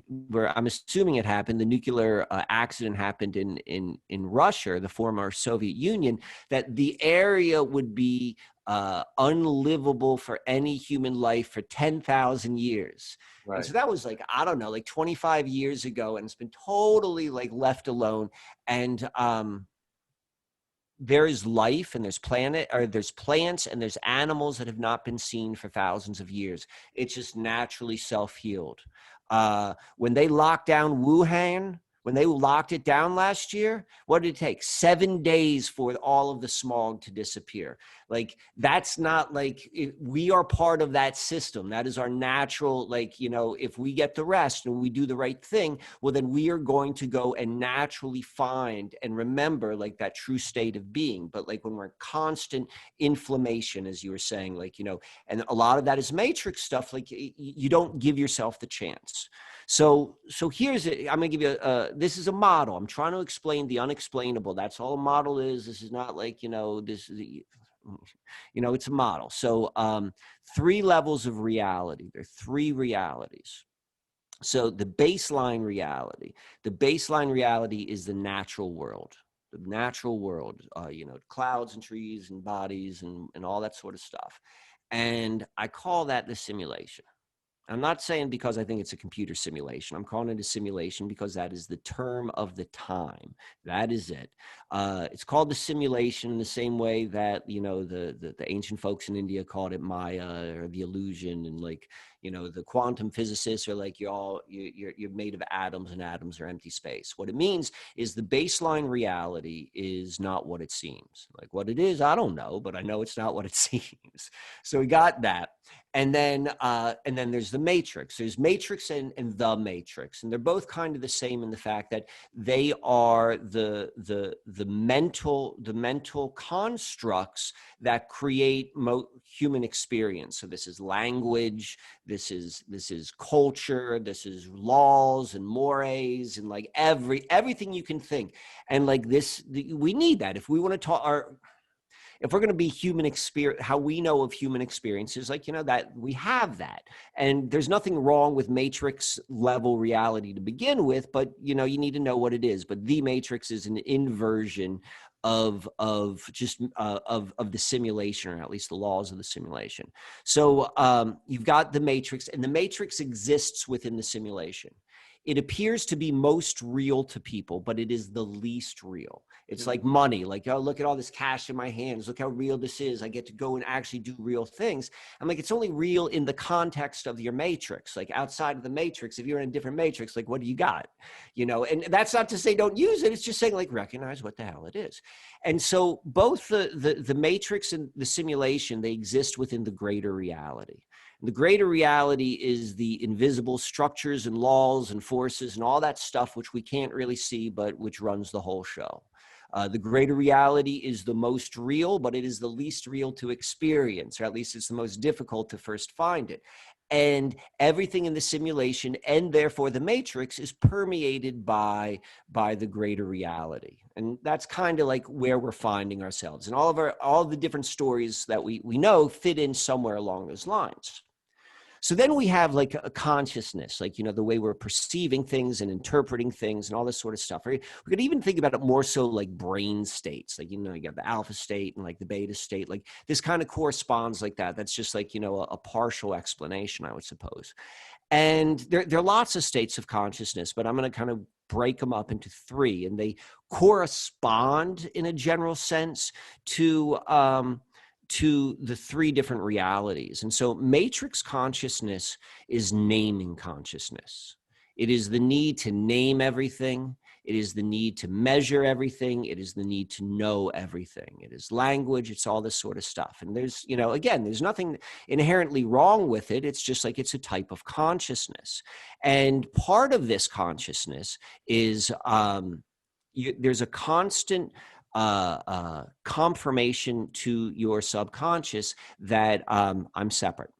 I'm assuming it happened, the nuclear accident happened in Russia, the former Soviet Union, that the area would be unlivable for any human life for 10,000 years. Right. And so that was like, I don't know, like 25 years ago, and it's been totally like left alone. And there is life, and there's plants and there's animals that have not been seen for thousands of years. It's just naturally self-healed. When they locked down Wuhan, when they locked it down last year, what did it take? 7 days for all of the smog to disappear. Like, that's not like, we are part of that system. That is our natural, like, if we get the rest and we do the right thing, well, then we are going to go and naturally find and remember like that true state of being. But like when we're in constant inflammation, as you were saying, like, and a lot of that is matrix stuff, like you don't give yourself the chance. So here's it. I'm going to give you this is a model. I'm trying to explain the unexplainable. That's all a model is. This is not like, this is, it's a model. So 3 levels of reality. There are 3 realities. So the baseline reality is the natural world. The natural world, clouds and trees and bodies and all that sort of stuff. And I call that the simulation. I'm not saying because I think it's a computer simulation. I'm calling it a simulation because that is the term of the time. That is it. It's called the simulation in the same way that, you know, the ancient folks in India called it Maya or the illusion, and like, you know, the quantum physicists are like, you're made of atoms, and atoms are empty space. What it means is the baseline reality is not what it seems. Like what it is, I don't know, but I know it's not what it seems. So we got that. And then there's the matrix. There's matrix and the matrix, and they're both kind of the same in the fact that they are the mental constructs that create human experience. So this is language, this is culture, this is laws and mores, and like everything you can think. And like this, we need that if we want to talk if we're going to be human experience, how we know of human experiences, like, you know, that we have that. And there's nothing wrong with matrix level reality to begin with, but, you know, you need to know what it is. But the matrix is an inversion of the simulation, or at least the laws of the simulation. So you've got the matrix, and the matrix exists within the simulation. It appears to be most real to people, but it is the least real. It's like money, like, oh, look at all this cash in my hands. Look how real this is. I get to go and actually do real things. I'm like, it's only real in the context of your matrix. Like outside of the matrix, if you're in a different matrix, like, what do you got? You know, and that's not to say don't use it. It's just saying, like, recognize what the hell it is. And so both the matrix and the simulation, they exist within the greater reality. The greater reality is the invisible structures and laws and forces and all that stuff which we can't really see, but which runs the whole show. The greater reality is the most real, but it is the least real to experience, or at least it's the most difficult to first find it. And everything in the simulation, and therefore the matrix, is permeated by the greater reality. And that's kind of like where we're finding ourselves. And all the different stories that we know fit in somewhere along those lines. So then we have like a consciousness, like, you know, the way we're perceiving things and interpreting things and all this sort of stuff. Right? We could even think about it more so like brain states, like, you know, you got the alpha state and like the beta state, like this kind of corresponds like that. That's just like, you know, a partial explanation, I would suppose. And there are lots of states of consciousness, but I'm going to kind of break them up into three, and they correspond in a general sense to the three different realities. And so matrix consciousness is naming consciousness. It is the need to name everything. It is the need to measure everything. It is the need to know everything. It is language. It's all this sort of stuff. And there's, you know, again, there's nothing inherently wrong with it. It's just like it's a type of consciousness. And part of this consciousness is there's a constant confirmation to your subconscious that I'm separate.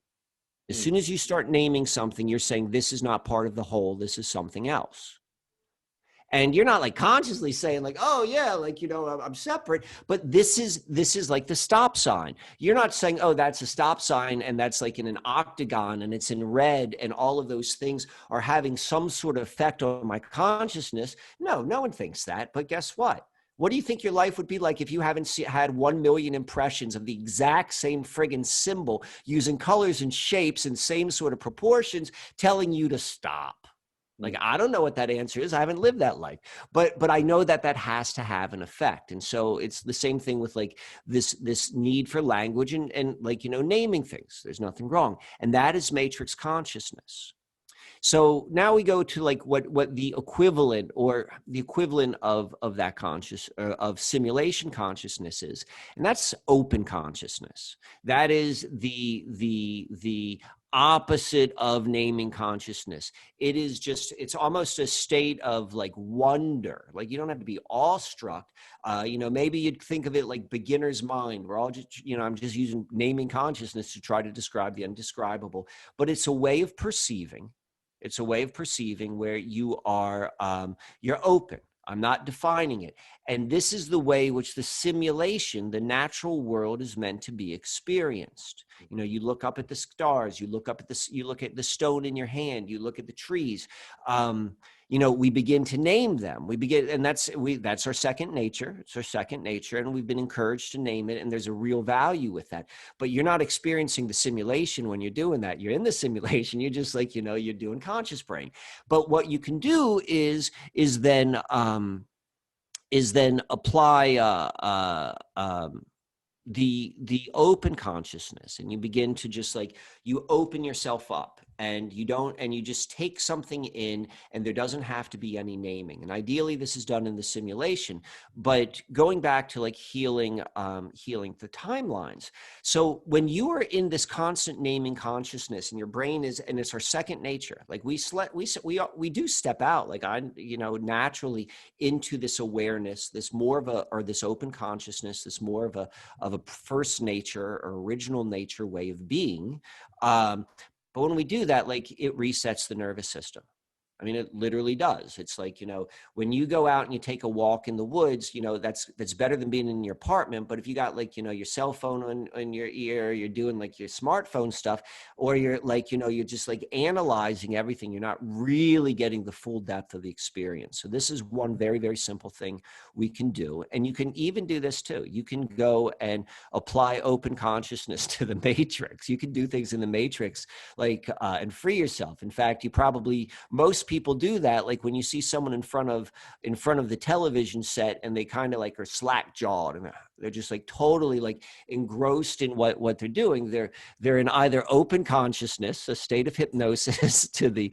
As soon as you start naming something, you're saying this is not part of the whole, this is something else. And you're not like consciously saying like, oh yeah, like, you know, I'm separate, but this is like the stop sign. You're not saying, oh, that's a stop sign and that's like in an octagon and it's in red and all of those things are having some sort of effect on my consciousness. No one thinks that. But guess what? What do you think your life would be like if you haven't had 1 million impressions of the exact same friggin' symbol using colors and shapes and same sort of proportions telling you to stop? Like, I don't know what that answer is. I haven't lived that life, but I know that has to have an effect. And so it's the same thing with like this need for language and like, you know, naming things. There's nothing wrong. And that is matrix consciousness. So now we go to like what the equivalent of that of simulation consciousness is, and that's open consciousness. That is the opposite of naming consciousness. It's almost a state of like wonder. Like you don't have to be awestruck. You know, maybe you'd think of it like beginner's mind. We're all just, you know, I'm just using naming consciousness to try to describe the undescribable, but it's a way of perceiving. It's a way of perceiving where you are, you're open. I'm not defining it. And this is the way which the simulation, the natural world, is meant to be experienced. You know, you look up at the stars, you look at the stone in your hand, you look at the trees. we begin to name them. And that's our second nature. It's our second nature, and we've been encouraged to name it, and there's a real value with that. But you're not experiencing the simulation when you're doing that. You're in the simulation. You're just like, you're doing conscious brain. But what you can do is then apply the open consciousness, and you begin to just like, you open yourself up, and you just take something in, and there doesn't have to be any naming. And ideally this is done in the simulation, but going back to like healing the timelines. So when you are in this constant naming consciousness, and your brain is, and it's our second nature, like we do step out, like naturally into this awareness, this open consciousness, this more of a first nature or original nature way of being. But when we do that, like, it resets the nervous system. I mean, it literally does. It's like, when you go out and you take a walk in the woods, that's better than being in your apartment. But if you got like, your cell phone on your ear, you're doing like your smartphone stuff, or you're like, you're just like analyzing everything, you're not really getting the full depth of the experience. So this is one very, very simple thing we can do. And you can even do this too. You can go and apply open consciousness to the matrix. You can do things in the matrix, like, and free yourself. In fact, most people do that. Like when you see someone in front of the television set, and they kind of like are slack jawed, and they're just like totally like engrossed in what they're doing. They're in either open consciousness, a state of hypnosis to the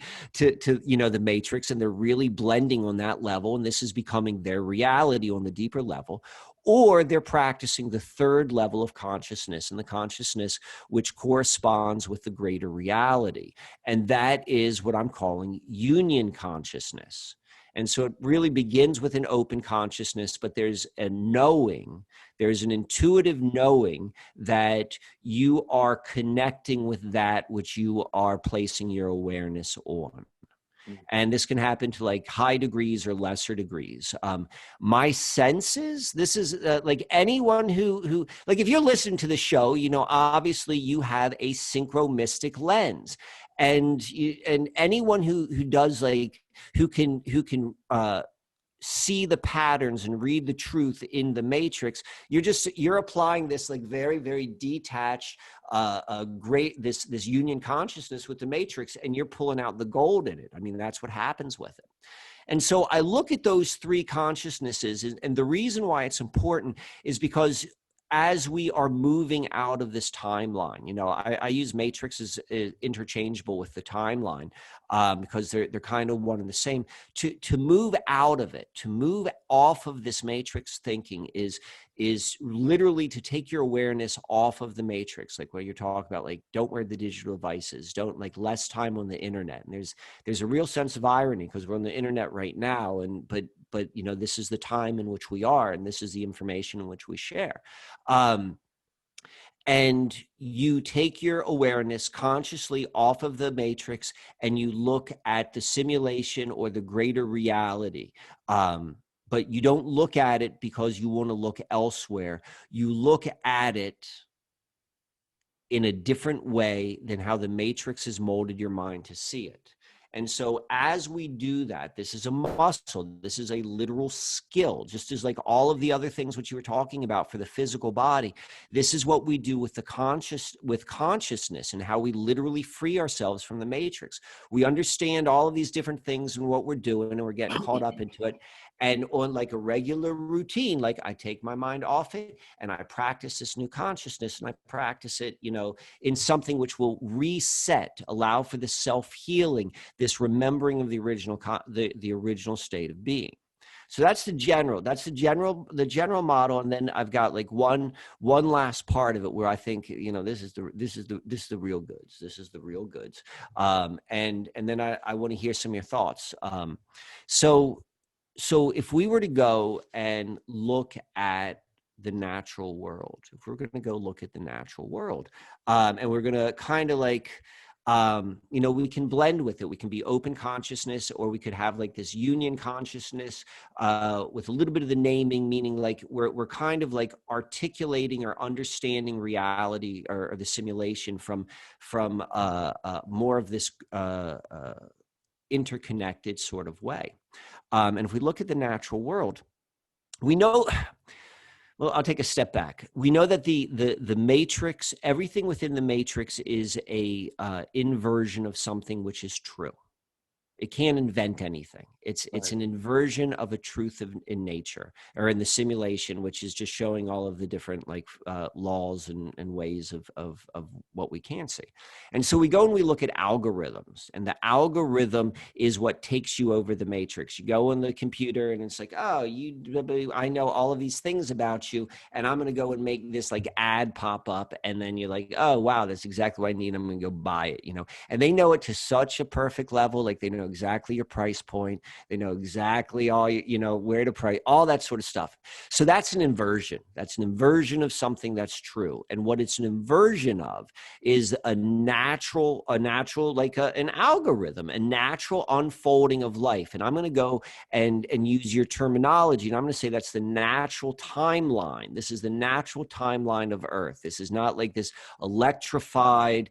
matrix, and they're really blending on that level, and this is becoming their reality on the deeper level. Or they're practicing the third level of consciousness, and the consciousness which corresponds with the greater reality. And that is what I'm calling union consciousness. And so it really begins with an open consciousness, but there's a knowing, there's an intuitive knowing that you are connecting with that which you are placing your awareness on. And this can happen to like high degrees or lesser degrees. My senses, this is like anyone who like, if you're listening to the show, obviously you have a synchromystic lens, and anyone who does like, who can see the patterns and read the truth in the matrix, you're applying this like very, very detached, this union consciousness with the matrix, and you're pulling out the gold in it. I mean, that's what happens with it. And so I look at those three consciousnesses, and the reason why it's important is because as we are moving out of this timeline, I use matrix as interchangeable with the timeline, because they're kind of one and the same. To move out of it, to move off of this matrix thinking is literally to take your awareness off of the matrix, like what you're talking about, like don't wear the digital devices, don't like less time on the internet. And there's a real sense of irony, because we're on the internet right now, and but this is the time in which we are, and this is the information in which we share. And you take your awareness consciously off of the matrix, and you look at the simulation or the greater reality. But you don't look at it because you want to look elsewhere. You look at it in a different way than how the matrix has molded your mind to see it. And so as we do that, this is a muscle, this is a literal skill, just as like all of the other things which you were talking about for the physical body. This is what we do with consciousness, and how we literally free ourselves from the matrix. We understand all of these different things and what we're doing, and we're getting caught up into it. And on like a regular routine, like I take my mind off it, and I practice this new consciousness, and I practice it, in something which will reset, allow for the self-healing, this remembering of the original state of being. So that's the general model. And then I've got like one last part of it where I think, this is the real goods. This is the real goods. And then I want to hear some of your thoughts. So if we were to go and look at the natural world, if we're going to go look at the natural world, and we're going to kind of like, we can blend with it. We can be open consciousness, or we could have like this union consciousness with a little bit of the naming, meaning like we're kind of like articulating or understanding reality or the simulation from more of this interconnected sort of way. And if we look at the natural world, we know, well, I'll take a step back. We know that the matrix, everything within the matrix is a inversion of something which is true. It can't invent anything. It's an inversion of a truth in nature, or in the simulation, which is just showing all of the different laws and ways of what we can see. And so we go and we look at algorithms, and the algorithm is what takes you over the matrix. You go on the computer and it's like, oh, I know all of these things about you, and I'm going to go and make this like ad pop up, and then you're like, oh wow, that's exactly what I need. I'm going to go buy it, And they know it to such a perfect level, like they know exactly your price point. They know exactly all, where to price, all that sort of stuff. So that's an inversion. That's an inversion of something that's true. And what it's an inversion of is an algorithm, a natural unfolding of life. And I'm going to go and use your terminology. And I'm going to say that's the natural timeline. This is the natural timeline of Earth. This is not like this electrified,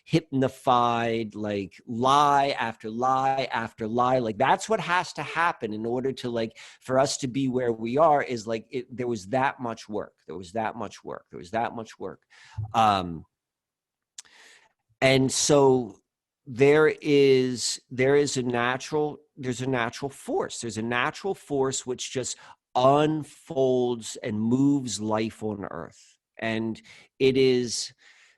hypnotified, like lie after lie after lie. Like that's what has to happen in order to for us to be where we are, is there was that much work. And so there's a natural force. There's a natural force which just unfolds and moves life on Earth. And it is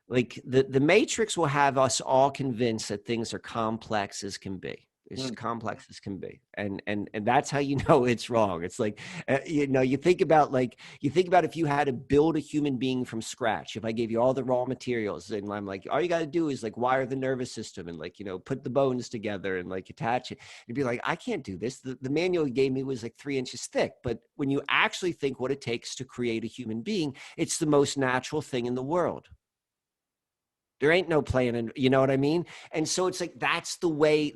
like the matrix will have us all convinced that things are complex as can be. It's complex as can be. And that's how you know it's wrong. It's like, you think about if you had to build a human being from scratch. If I gave you all the raw materials and I'm like, all you got to do is wire the nervous system and put the bones together and attach it. You'd be like, I can't do this. The manual you gave me was 3 inches thick. But when you actually think what it takes to create a human being, it's the most natural thing in the world. There ain't no plan, and you know what I mean? And so it's that's the way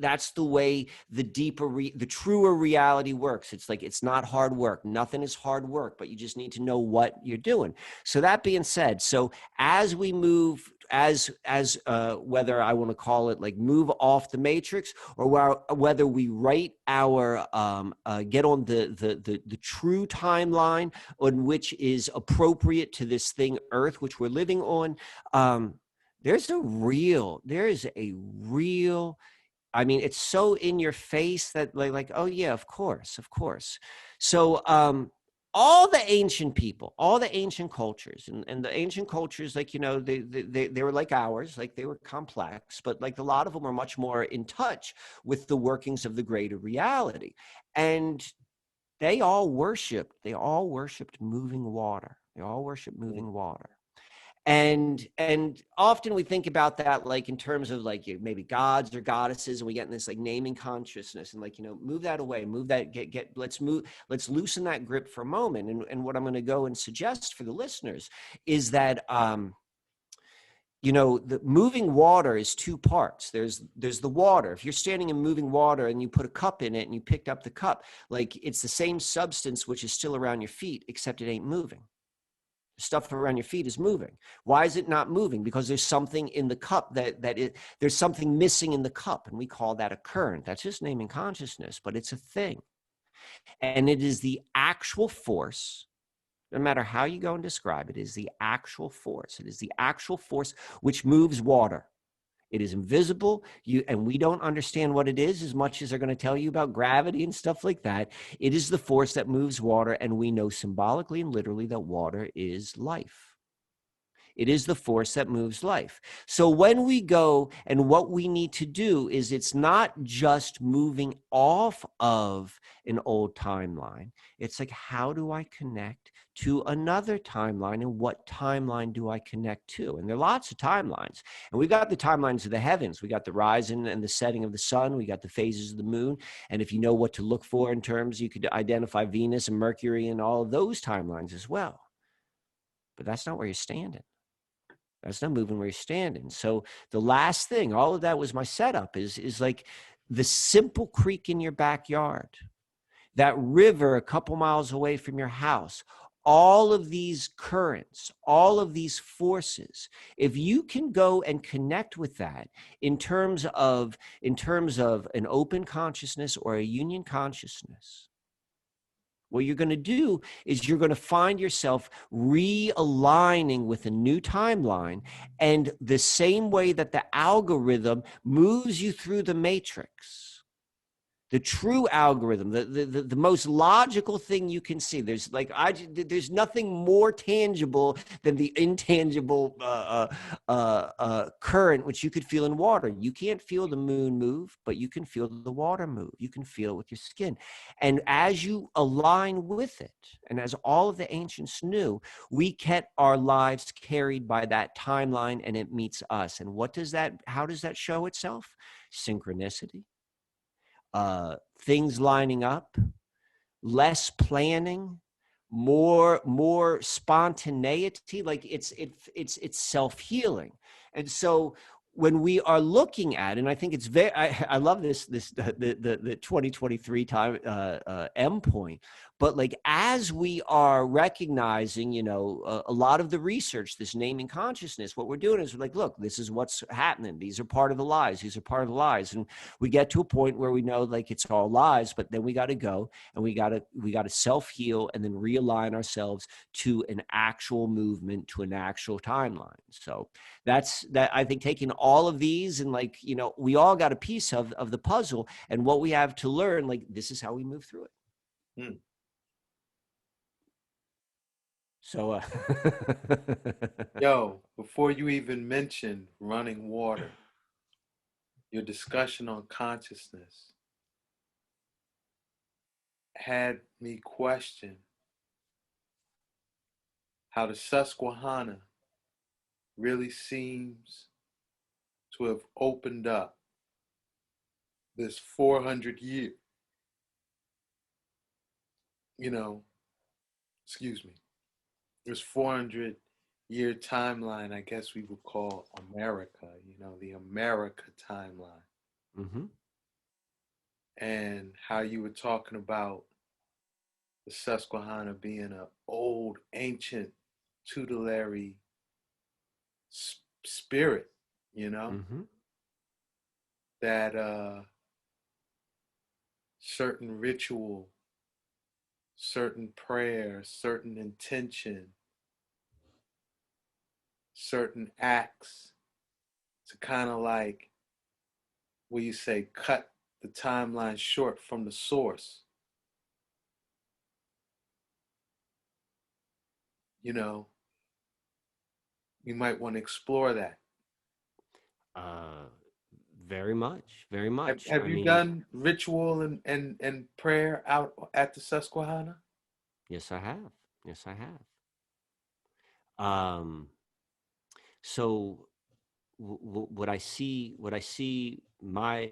the truer reality works. It's it's not hard work. Nothing is hard work, but you just need to know what you're doing. So that being said, so as we move, whether I want to call it move off the matrix, or whether we write our get on the true timeline on which is appropriate to this thing Earth, which we're living on, there is a real, I mean, it's so in your face that oh yeah, of course. So, all the ancient people, all the ancient cultures, and the ancient cultures, they were like ours, they were complex, but a lot of them were much more in touch with the workings of the greater reality. And they all worshipped moving water. They all worshiped moving water. And often we think about that in terms of maybe gods or goddesses, and we get in this naming consciousness, and move that away, let's loosen that grip for a moment. And what I'm going to go and suggest for the listeners is that the moving water is two parts. There's the water. If you're standing in moving water and you put a cup in it and you picked up the cup, it's the same substance which is still around your feet, except it ain't moving. Stuff around your feet is moving. Why is it not moving? Because there's something in the cup there's something missing in the cup, and we call that a current. That's just naming consciousness, but it's a thing. And it is the actual force, no matter how you go and describe it, is the actual force. It is the actual force which moves water. It is invisible, and we don't understand what it is as much as they're going to tell you about gravity and stuff like that. It is the force that moves water, and we know symbolically and literally that water is life. It is the force that moves life. So when we go, and what we need to do is, it's not just moving off of an old timeline. It's how do I connect to another timeline, and what timeline do I connect to? And there are lots of timelines. And we've got the timelines of the heavens. We got the rising and the setting of the sun. We got the phases of the moon. And if you know what to look for in terms, you could identify Venus and Mercury and all of those timelines as well. But that's not where you're standing. That's not moving where you're standing. So the last thing, all of that was my setup, is the simple creek in your backyard, that river a couple miles away from your house. all of these currents, all of these forces, if you can go and connect with that in terms of an open consciousness or a union consciousness, what you're going to do is you're going to find yourself realigning with a new timeline. And the same way that the algorithm moves you through the matrix, the true algorithm, the most logical thing you can see. There's nothing more tangible than the intangible current, which you could feel in water. You can't feel the moon move, but you can feel the water move. You can feel it with your skin. And as you align with it, and as all of the ancients knew, we get our lives carried by that timeline, and it meets us. And how does that show itself? Synchronicity. Things lining up, less planning, more spontaneity. Like it's self-healing. And so when we are looking at, and I think it's very, I love the 2023 time M point, but like as we are recognizing, a lot of the research, this naming consciousness, what we're doing is we're like, look, this is what's happening. These are part of the lies. These are part of the lies. And we get to a point where we know like it's all lies, but then we got to go and we got to self-heal and then realign ourselves to an actual movement, to an actual timeline. So that's that. I think taking all of these and like, we all got a piece of the puzzle, and what we have to learn, like this is how we move through it. Hmm. So, Yo, before you even mention running water, your discussion on consciousness had me question how the Susquehanna really seems to have opened up this 400 year, this 400-year timeline, I guess we would call America, the America timeline. mm-hmm. And how you were talking about the Susquehanna being an old, ancient, tutelary spirit, Mm-hmm. that certain ritual, certain prayer, certain intention, certain acts to kind of like, what you say, cut the timeline short from the source. You might want to explore that. Very much, very much. Have you done ritual and prayer out at the Susquehanna? Yes, I have. Yes, I have. So what I see my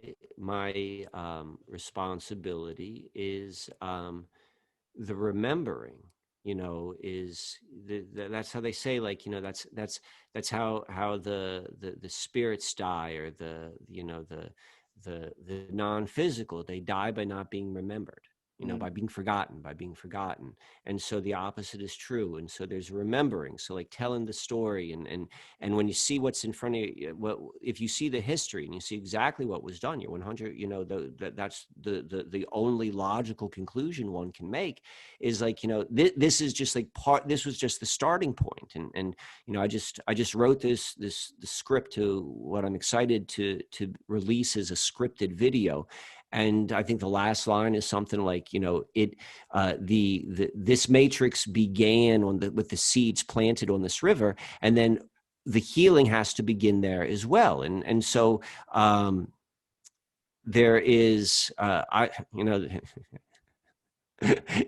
responsibility is the remembering, is that's how they say, like, that's how the spirits die, or the non-physical, they die by not being remembered, by being forgotten. And so the opposite is true. And so there's remembering. So like telling the story, and when you see what's in front of you, if you see the history and you see exactly what was done, you're 100, that's the only logical conclusion one can make is like, this is just like this was just the starting point. And I just wrote the script to what I'm excited to release as a scripted video. And I think the last line is something like, this matrix began with the seeds planted on this river, and then the healing has to begin there as well. And so there is,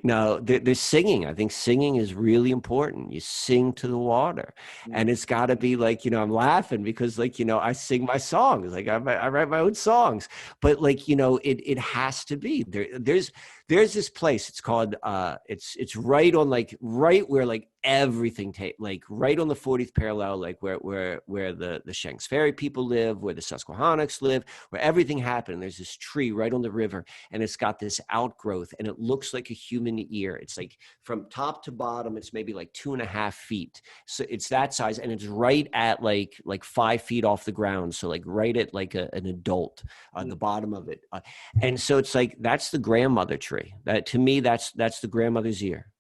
no, there's singing. I think singing is really important. You sing to the water, and it's got to be like, I'm laughing because like, I sing my songs, like I write my own songs, but like, it has to be there's there's this place. It's called it's right on like right where like everything like right on the 40th parallel, like where the Shanks Ferry people live, where the Susquehannocks live, where everything happened. And there's this tree right on the river, and it's got this outgrowth, and it looks like a human ear. It's like from top to bottom, it's maybe like 2.5 feet. So it's that size, and it's right at like 5 feet off the ground. So like right at like an adult, the bottom of it. And so it's like, that's the grandmother tree. That to me, that's the grandmother's ear.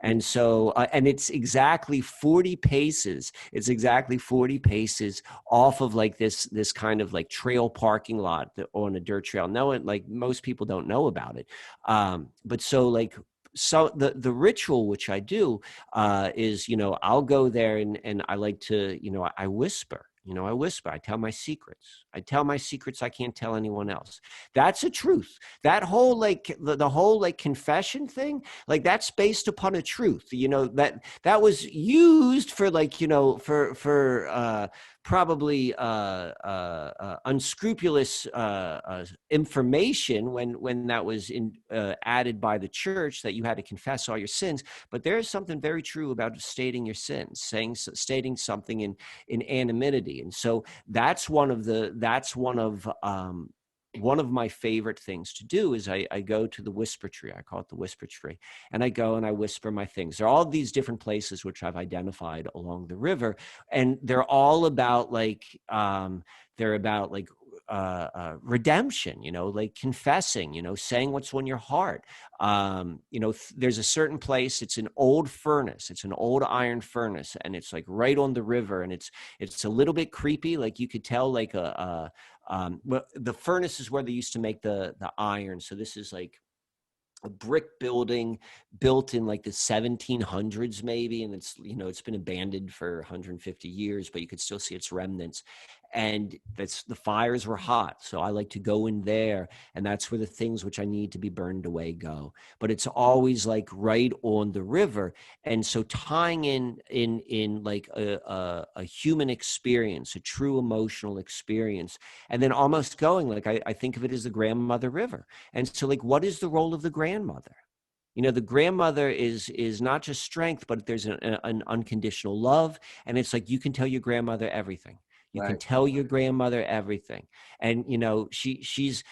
And so, and it's exactly 40 paces. It's exactly 40 paces off of like this kind of like trail parking lot on a dirt trail. No one, like most people don't know about it. But so like, so the ritual, which I do, is, you know, I'll go there and I like to, you know, I whisper. You know, I whisper, I tell my secrets. I tell my secrets I can't tell anyone else. That's a truth. That whole like the whole like confession thing, like that's based upon a truth. You know, that was used for like, you know, for probably unscrupulous information when that was added by the church, that you had to confess all your sins. But there is something very true about stating your sins, stating something in anonymity. And so that's one of my favorite things to do is I go to the whisper tree. I call it the whisper tree. And I go and I whisper my things. There are all these different places which I've identified along the river. And they're all about like, redemption, you know, like confessing, you know, saying what's on your heart. You know, there's a certain place, it's an old furnace, it's an old iron furnace, and it's like right on the river, and it's a little bit creepy. Like you could tell like well, the furnace is where they used to make the iron. So this is like a brick building built in like the 1700s maybe, and it's, you know, it's been abandoned for 150 years, but you could still see its remnants. And the fires were hot, so I like to go in there, and that's where the things which I need to be burned away go. But it's always like right on the river. And so tying in like a human experience, a true emotional experience, and then almost going like, I think of it as the grandmother river. And so like, what is the role of the grandmother? You know, the grandmother is not just strength, but there's an unconditional love. And it's like, you can tell your grandmother everything. You can tell your grandmother everything. And, you know, she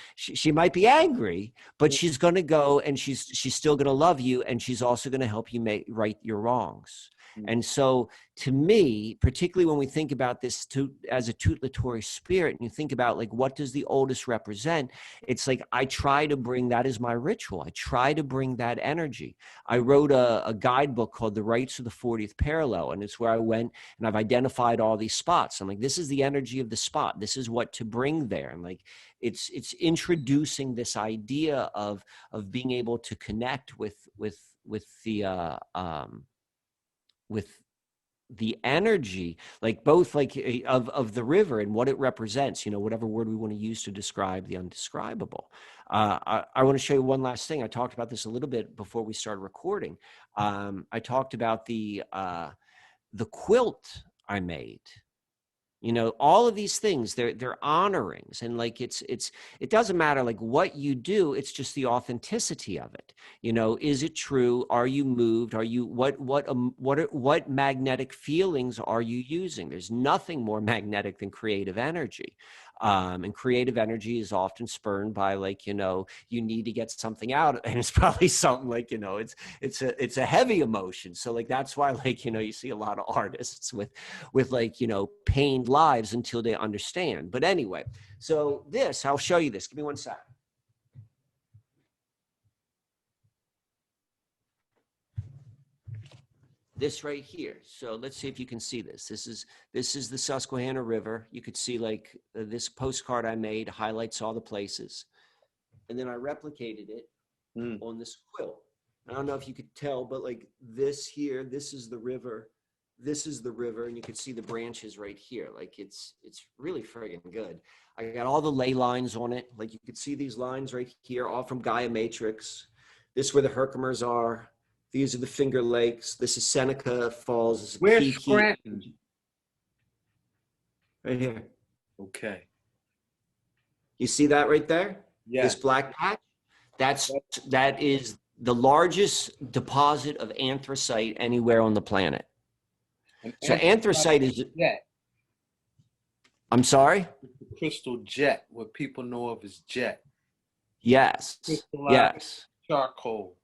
might be angry, but she's going to go and she's still going to love you. And she's also going to help you right your wrongs. And so to me, particularly when we think about this as a tutelatory spirit, and you think about like, what does the oldest represent? It's like, I try to bring that as my ritual. I try to bring that energy. I wrote a guidebook called The Rites of the 40th Parallel. And it's where I went and I've identified all these spots. I'm like, this is the energy of the spot. This is what to bring there. And like, it's introducing this idea of being able to connect with the energy, like both like of the river and what it represents, you know, whatever word we want to use to describe the undescribable. I want to show you one last thing. I talked about this a little bit before we started recording. I talked about the quilt I made. You know, all of these things, they're honorings, and like it doesn't matter like what you do, it's just the authenticity of it. You know, is it true? Are you moved? Are you what magnetic feelings are you using? There's nothing more magnetic than creative energy. And creative energy is often spurned by like, you know, you need to get something out, and it's probably something like, you know, it's a heavy emotion. So like, that's why like, you know, you see a lot of artists with like, you know, pained lives until they understand. But anyway, so I'll show you this. Give me one sec. This right here. So let's see if you can see this. This is the Susquehanna River. You could see like this postcard I made highlights all the places. And then I replicated it on this quilt. I don't know if you could tell, but like this here, this is the river. This is the river, and you can see the branches right here. Like it's really friggin' good. I got all the ley lines on it. Like you could see these lines right here, all from Gaia Matrix. This is where the Herkimers are. These are the Finger Lakes. This is Seneca Falls. This is Where's Scranton? Right here. Okay. You see that right there? Yeah. This black patch? That is the largest deposit of anthracite anywhere on the planet. And So anthracite is, jet. I'm sorry? The crystal jet, what people know of as jet. Yes. Crystallized Yes. charcoal.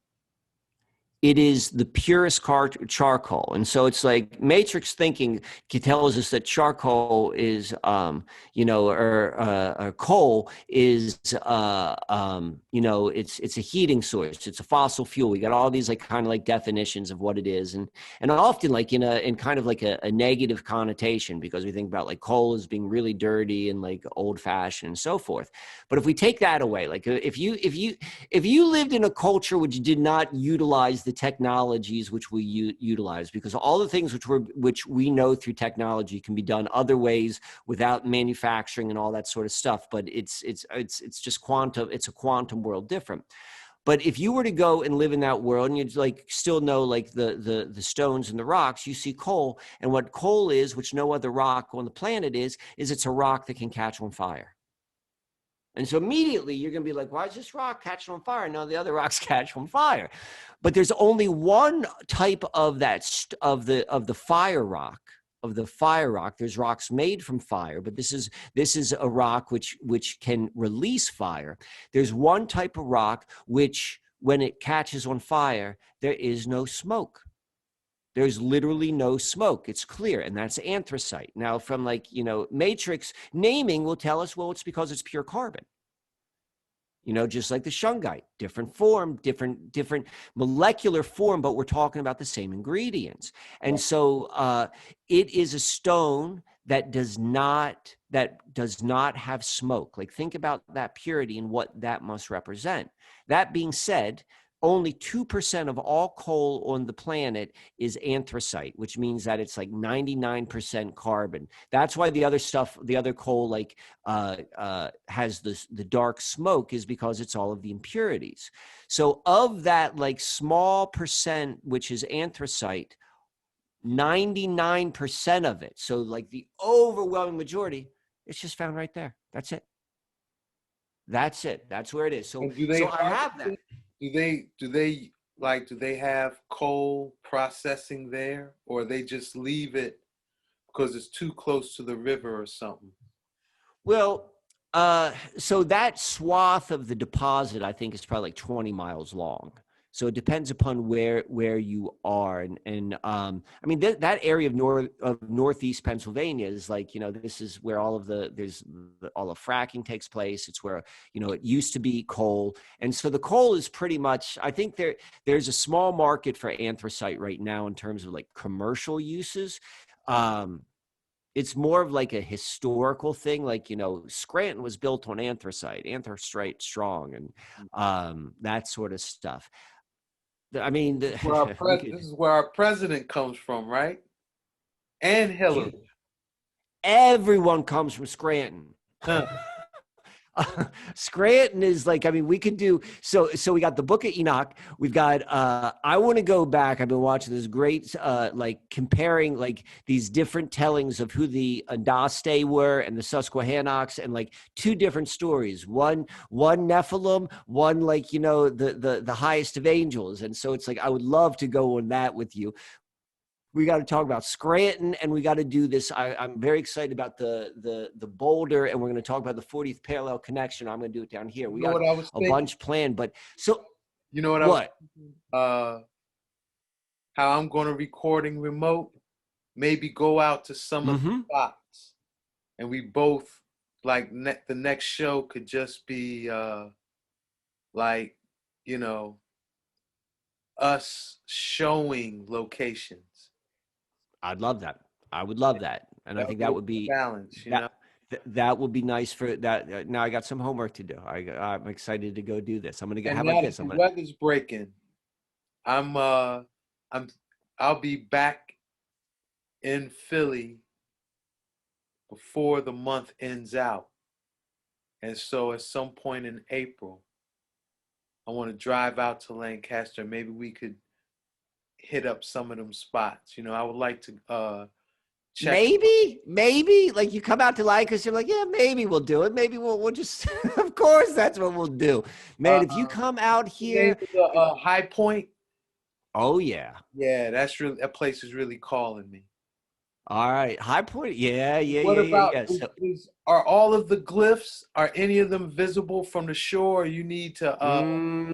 It is the purest charcoal. And so it's like matrix thinking tells us that charcoal is, or coal is, it's a heating source. It's a fossil fuel. We got all these like kind of like definitions of what it is. And often like in kind of like a negative connotation, because we think about like coal as being really dirty and like old fashioned and so forth. But if we take that away, like if you lived in a culture which did not utilize the technologies which we utilize, because all the things which we know through technology can be done other ways without manufacturing and all that sort of stuff, but it's just quantum. It's a quantum world different. But if you were to go and live in that world and you'd like still know like the stones and the rocks, you see coal, and what coal is, which no other rock on the planet is it's a rock that can catch on fire. And so immediately you're going to be like, why is this rock catching on fire? No, the other rocks catch on fire. But there's only one type of of the fire rock. Of the fire rock, there's rocks made from fire, but this is a rock which can release fire. There's one type of rock which, when it catches on fire, there is no smoke. There's literally no smoke. It's clear, and that's anthracite. Now, from like, matrix naming will tell us, well, it's because it's pure carbon. Just like the shungite, different form, different molecular form, but we're talking about the same ingredients. And so it is a stone that does not have smoke. Like, think about that purity and what that must represent. That being said, only 2% of all coal on the planet is anthracite, which means that it's like 99% carbon. That's why the other coal like has the dark smoke, is because it's all of the impurities. So of that like small percent, which is anthracite, 99% of it, so like the overwhelming majority, it's just found right there. That's it. That's where it is. So I have that. Do they have coal processing there, or they just leave it because it's too close to the river or something? Well, so that swath of the deposit, I think, is probably like 20 miles long. So it depends upon where you are, and I mean that area of northeast Pennsylvania is like, this is where all of all of fracking takes place. It's where it used to be coal, and so the coal is pretty much, I think there's a small market for anthracite right now in terms of like commercial uses. It's more of like a historical thing, like Scranton was built on anthracite strong, and that sort of stuff. I mean, this is where our president comes from, right? And Hillary. Everyone comes from Scranton. Huh. Scranton is like, I mean, we could do so we got the Book of Enoch. We've got I want to go back. I've been watching this great like comparing like these different tellings of who the Andaste were and the Susquehannocks, and like two different stories. One Nephilim, one like the highest of angels. And so it's like, I would love to go on that with you. We got to talk about Scranton, and we got to do this. I'm very excited about the Boulder, and we're going to talk about the 40th parallel connection. I'm going to do it down here. We got a bunch planned, but so you know what? How I'm going to recording remote, maybe go out to some of the spots, and we both like the next show could just be like us showing locations. I'd love that. I would love that. And I think that would be balance, that would be nice for that. Now I got some homework to do. I'm excited to go do this. I'm going to how about this? The weather's breaking. I'll be back in Philly before the month ends out. And so at some point in April, I want to drive out to Lancaster. Maybe we could hit up some of them spots. I would like to check. Maybe like you come out to Lycus, you're like, yeah, maybe we'll do it. Maybe we'll just, of course, that's what we'll do, man. If you come out The name here, of the High Point. oh yeah, Yeah, that place is really calling me. all right, High Point, What about So are all of the glyphs, are any of them visible from the shore? mm,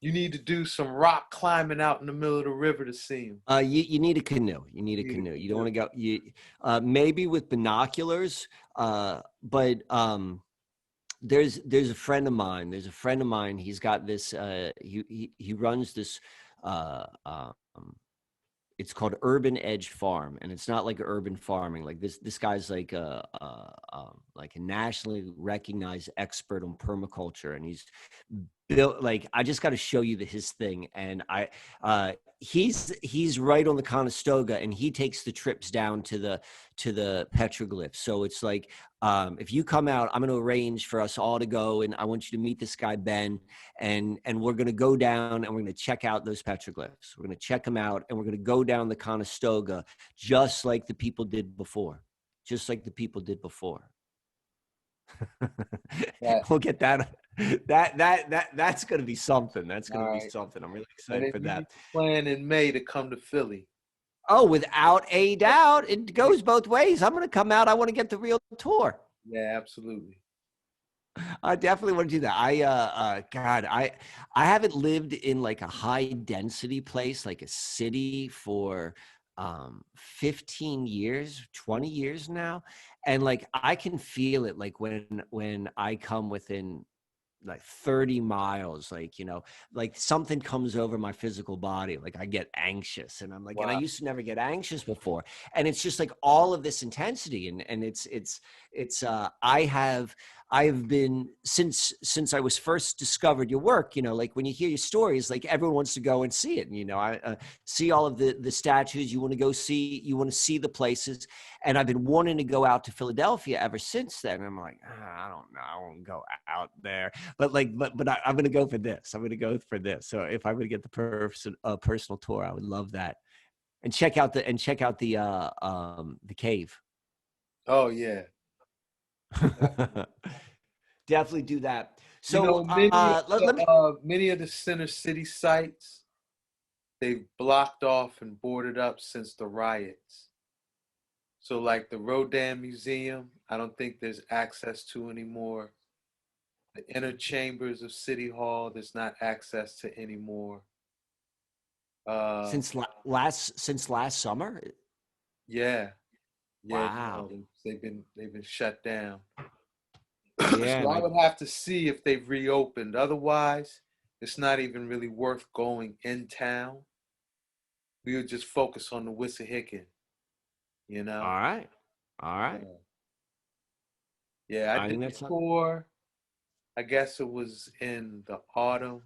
You need to do some rock climbing out in the middle of the river to see them. you need a canoe. You need a You need a canoe. You don't canoe. want to go. Maybe with binoculars, but there's a friend of mine. There's a friend of mine. He's got this. He runs this. Uh, um, it's called Urban Edge Farm, and it's not like urban farming. Like this guy's like a nationally recognized expert on permaculture, and he's built like I just got to show you his thing, and he's right on the Conestoga, and he takes the trips down to the petroglyphs. So it's like if you come out, I'm going to arrange for us all to go, and I want you to meet this guy Ben, and we're going to go down and we're going to check out those petroglyphs. We're going to check them out, and we're going to go down the Conestoga just like the people did before, just like the people did before. That, We'll get that. That's going to be something. That's going to be right. something. I'm really And excited then for you need that. to plan in May to come to Philly. Oh, without a doubt, it goes both ways. I'm going to come out. I want to get the real tour. Yeah, absolutely. I definitely want to do that. God, I haven't lived in like a high density place, like a city for 15 years, 20 years now. And like, I can feel it like when I come within like 30 miles, like, like something comes over my physical body. Like I get anxious and I'm like, and I Wow. used to never get anxious before. And it's just like all of this intensity. And I've been since I was first discovered your work, like when you hear your stories, like everyone wants to go and see it. And, I see all of the statues you want to go see, you want to see the places. And I've been wanting to go out to Philadelphia ever since then. And I'm like, I don't know, I won't go out there. But I'm going to go for this. I'm going to go for this. So if I'm going to get the personal tour, I would love that. And check out the cave. Oh yeah. Definitely do that. So Many of the center city sites, they've blocked off and boarded up since the riots. So like the Rodin Museum, I don't think there's access to anymore. The inner chambers of City Hall, there's not access to anymore. Uh, since last summer. yeah, yeah, Wow. they've been shut down. Yeah, So I would have to see if they've reopened. Otherwise, it's not even really worth going in town. We would just focus on the Wissahickon, you know? all right, all right. Yeah, yeah, I I did think the that's tour. I guess it was in the autumn,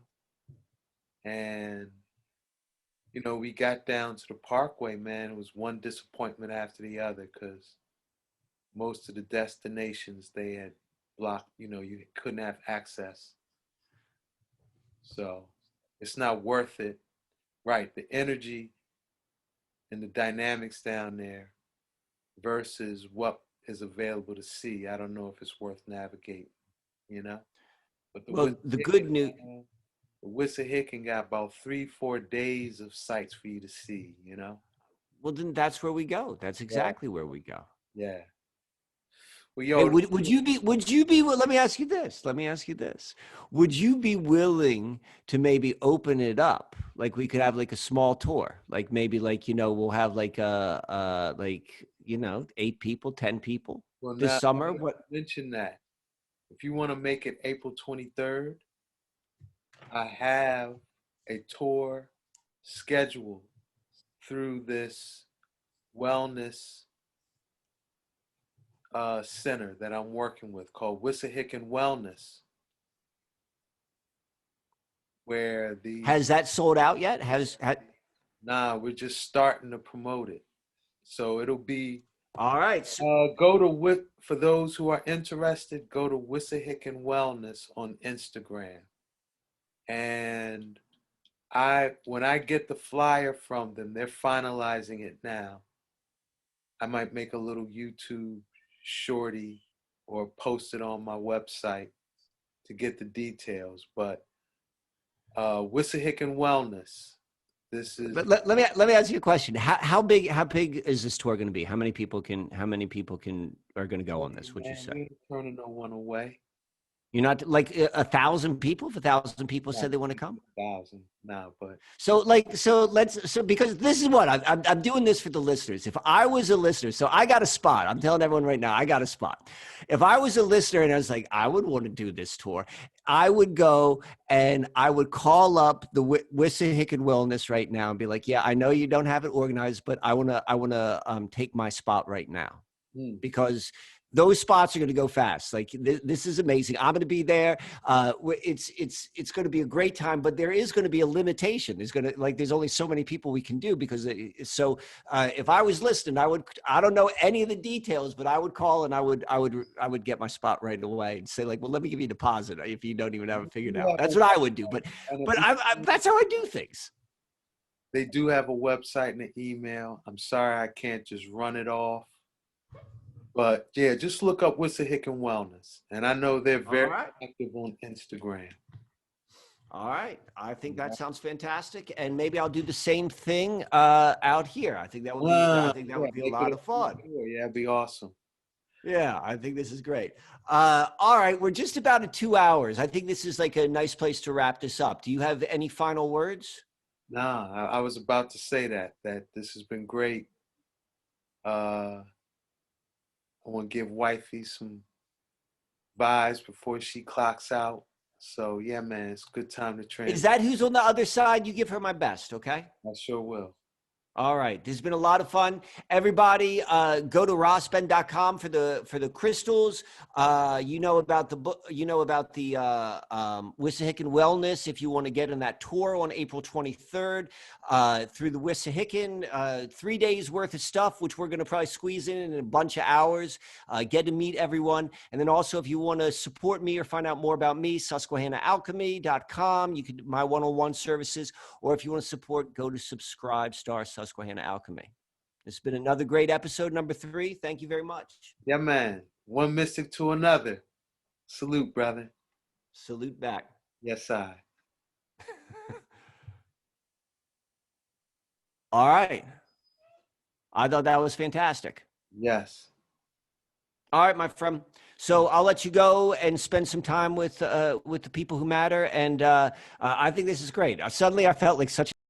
and we got down to the Parkway, man. It was one disappointment after the other because most of the destinations they had blocked, you couldn't have access. So it's not worth it. Right, the energy and the dynamics down there versus what is available to see. I don't know if it's worth navigating, you know? But well. The good news. The Wissahickon got about 3-4 days of sights for you to see. Well, then that's where we go. That's Yeah, exactly where we go. yeah. Well, Hey, yo, would you be, let me ask you this. Let me ask you this. Would you be willing to maybe open it up? Like we could have like a small tour, like maybe like, we'll have like like, 8 people, 10 people well, this now summer. What? mention that. If you want to make it April 23rd, I have a tour scheduled through this wellness center that I'm working with called Wissahickon Wellness, where Has that sold out yet? nah, we're just starting to promote it. So it'll be, All right. So, for those who are interested, go to Wissahickon Wellness on Instagram. And when I get the flyer from them, they're finalizing it now. I might make a little YouTube shorty or post it on my website to get the details. But Wissahickon Wellness. This is. But let me ask you a question. How big is this tour going to be? How many people are going to go on this? Would you say? We ain't turning no one away. You're not like 1,000 people. If 1,000 people said they want to come, 1,000 now, but so because this is what I'm doing this for the listeners. If I was a listener, so I got a spot. I'm telling everyone right now, I got a spot. If I was a listener and I was like, I would want to do this tour, I would go and I would call up the Wissahickon Wellness right now and be like, yeah, I know you don't have it organized, but I wanna take my spot right now because those spots are going to go fast. Like this is amazing. I'm going to be there. It's going to be a great time, but there is going to be a limitation. There's only so many people we can do because if I was listening, I don't know any of the details, but I would call and I would get my spot right away and say like, well, let me give you a deposit if you don't even have it figured out. That's what I would do. But that's how I do things. They do have a website and an email. I'm sorry I can't just run it off. But yeah, just look up Wissahickon Wellness. And I know they're very active on Instagram. All right. I think that sounds fantastic. And maybe I'll do the same thing out here. I think that would be a lot of fun. Yeah, it'd be awesome. Yeah, I think this is great. All right. We're just about at 2 hours. I think this is like a nice place to wrap this up. Do you have any final words? Nah, I was about to say that this has been great. I want to give wifey some vibes before she clocks out. So yeah, man, it's a good time to train. Is that who's on the other side? You give her my best, okay? I sure will. All right. This has been a lot of fun. Everybody, go to rossben.com for the crystals. You know about the book. You know about the Wissahickon Wellness. If you want to get on that tour on April 23rd through the Wissahickon, 3 days worth of stuff, which we're going to probably squeeze in a bunch of hours. Get to meet everyone, and then also if you want to support me or find out more about me, SusquehannaAlchemy.com. You could my one-on-one services, or if you want to support, go to subscribe Susquehanna Alchemy. It's been another great episode, number 3. Thank you very much. Yeah, man. One mystic to another. Salute, brother. Salute back. Yes, I. All right. I thought that was fantastic. Yes. All right, my friend. So I'll let you go and spend some time with the people who matter. And I think this is great. Suddenly I felt like such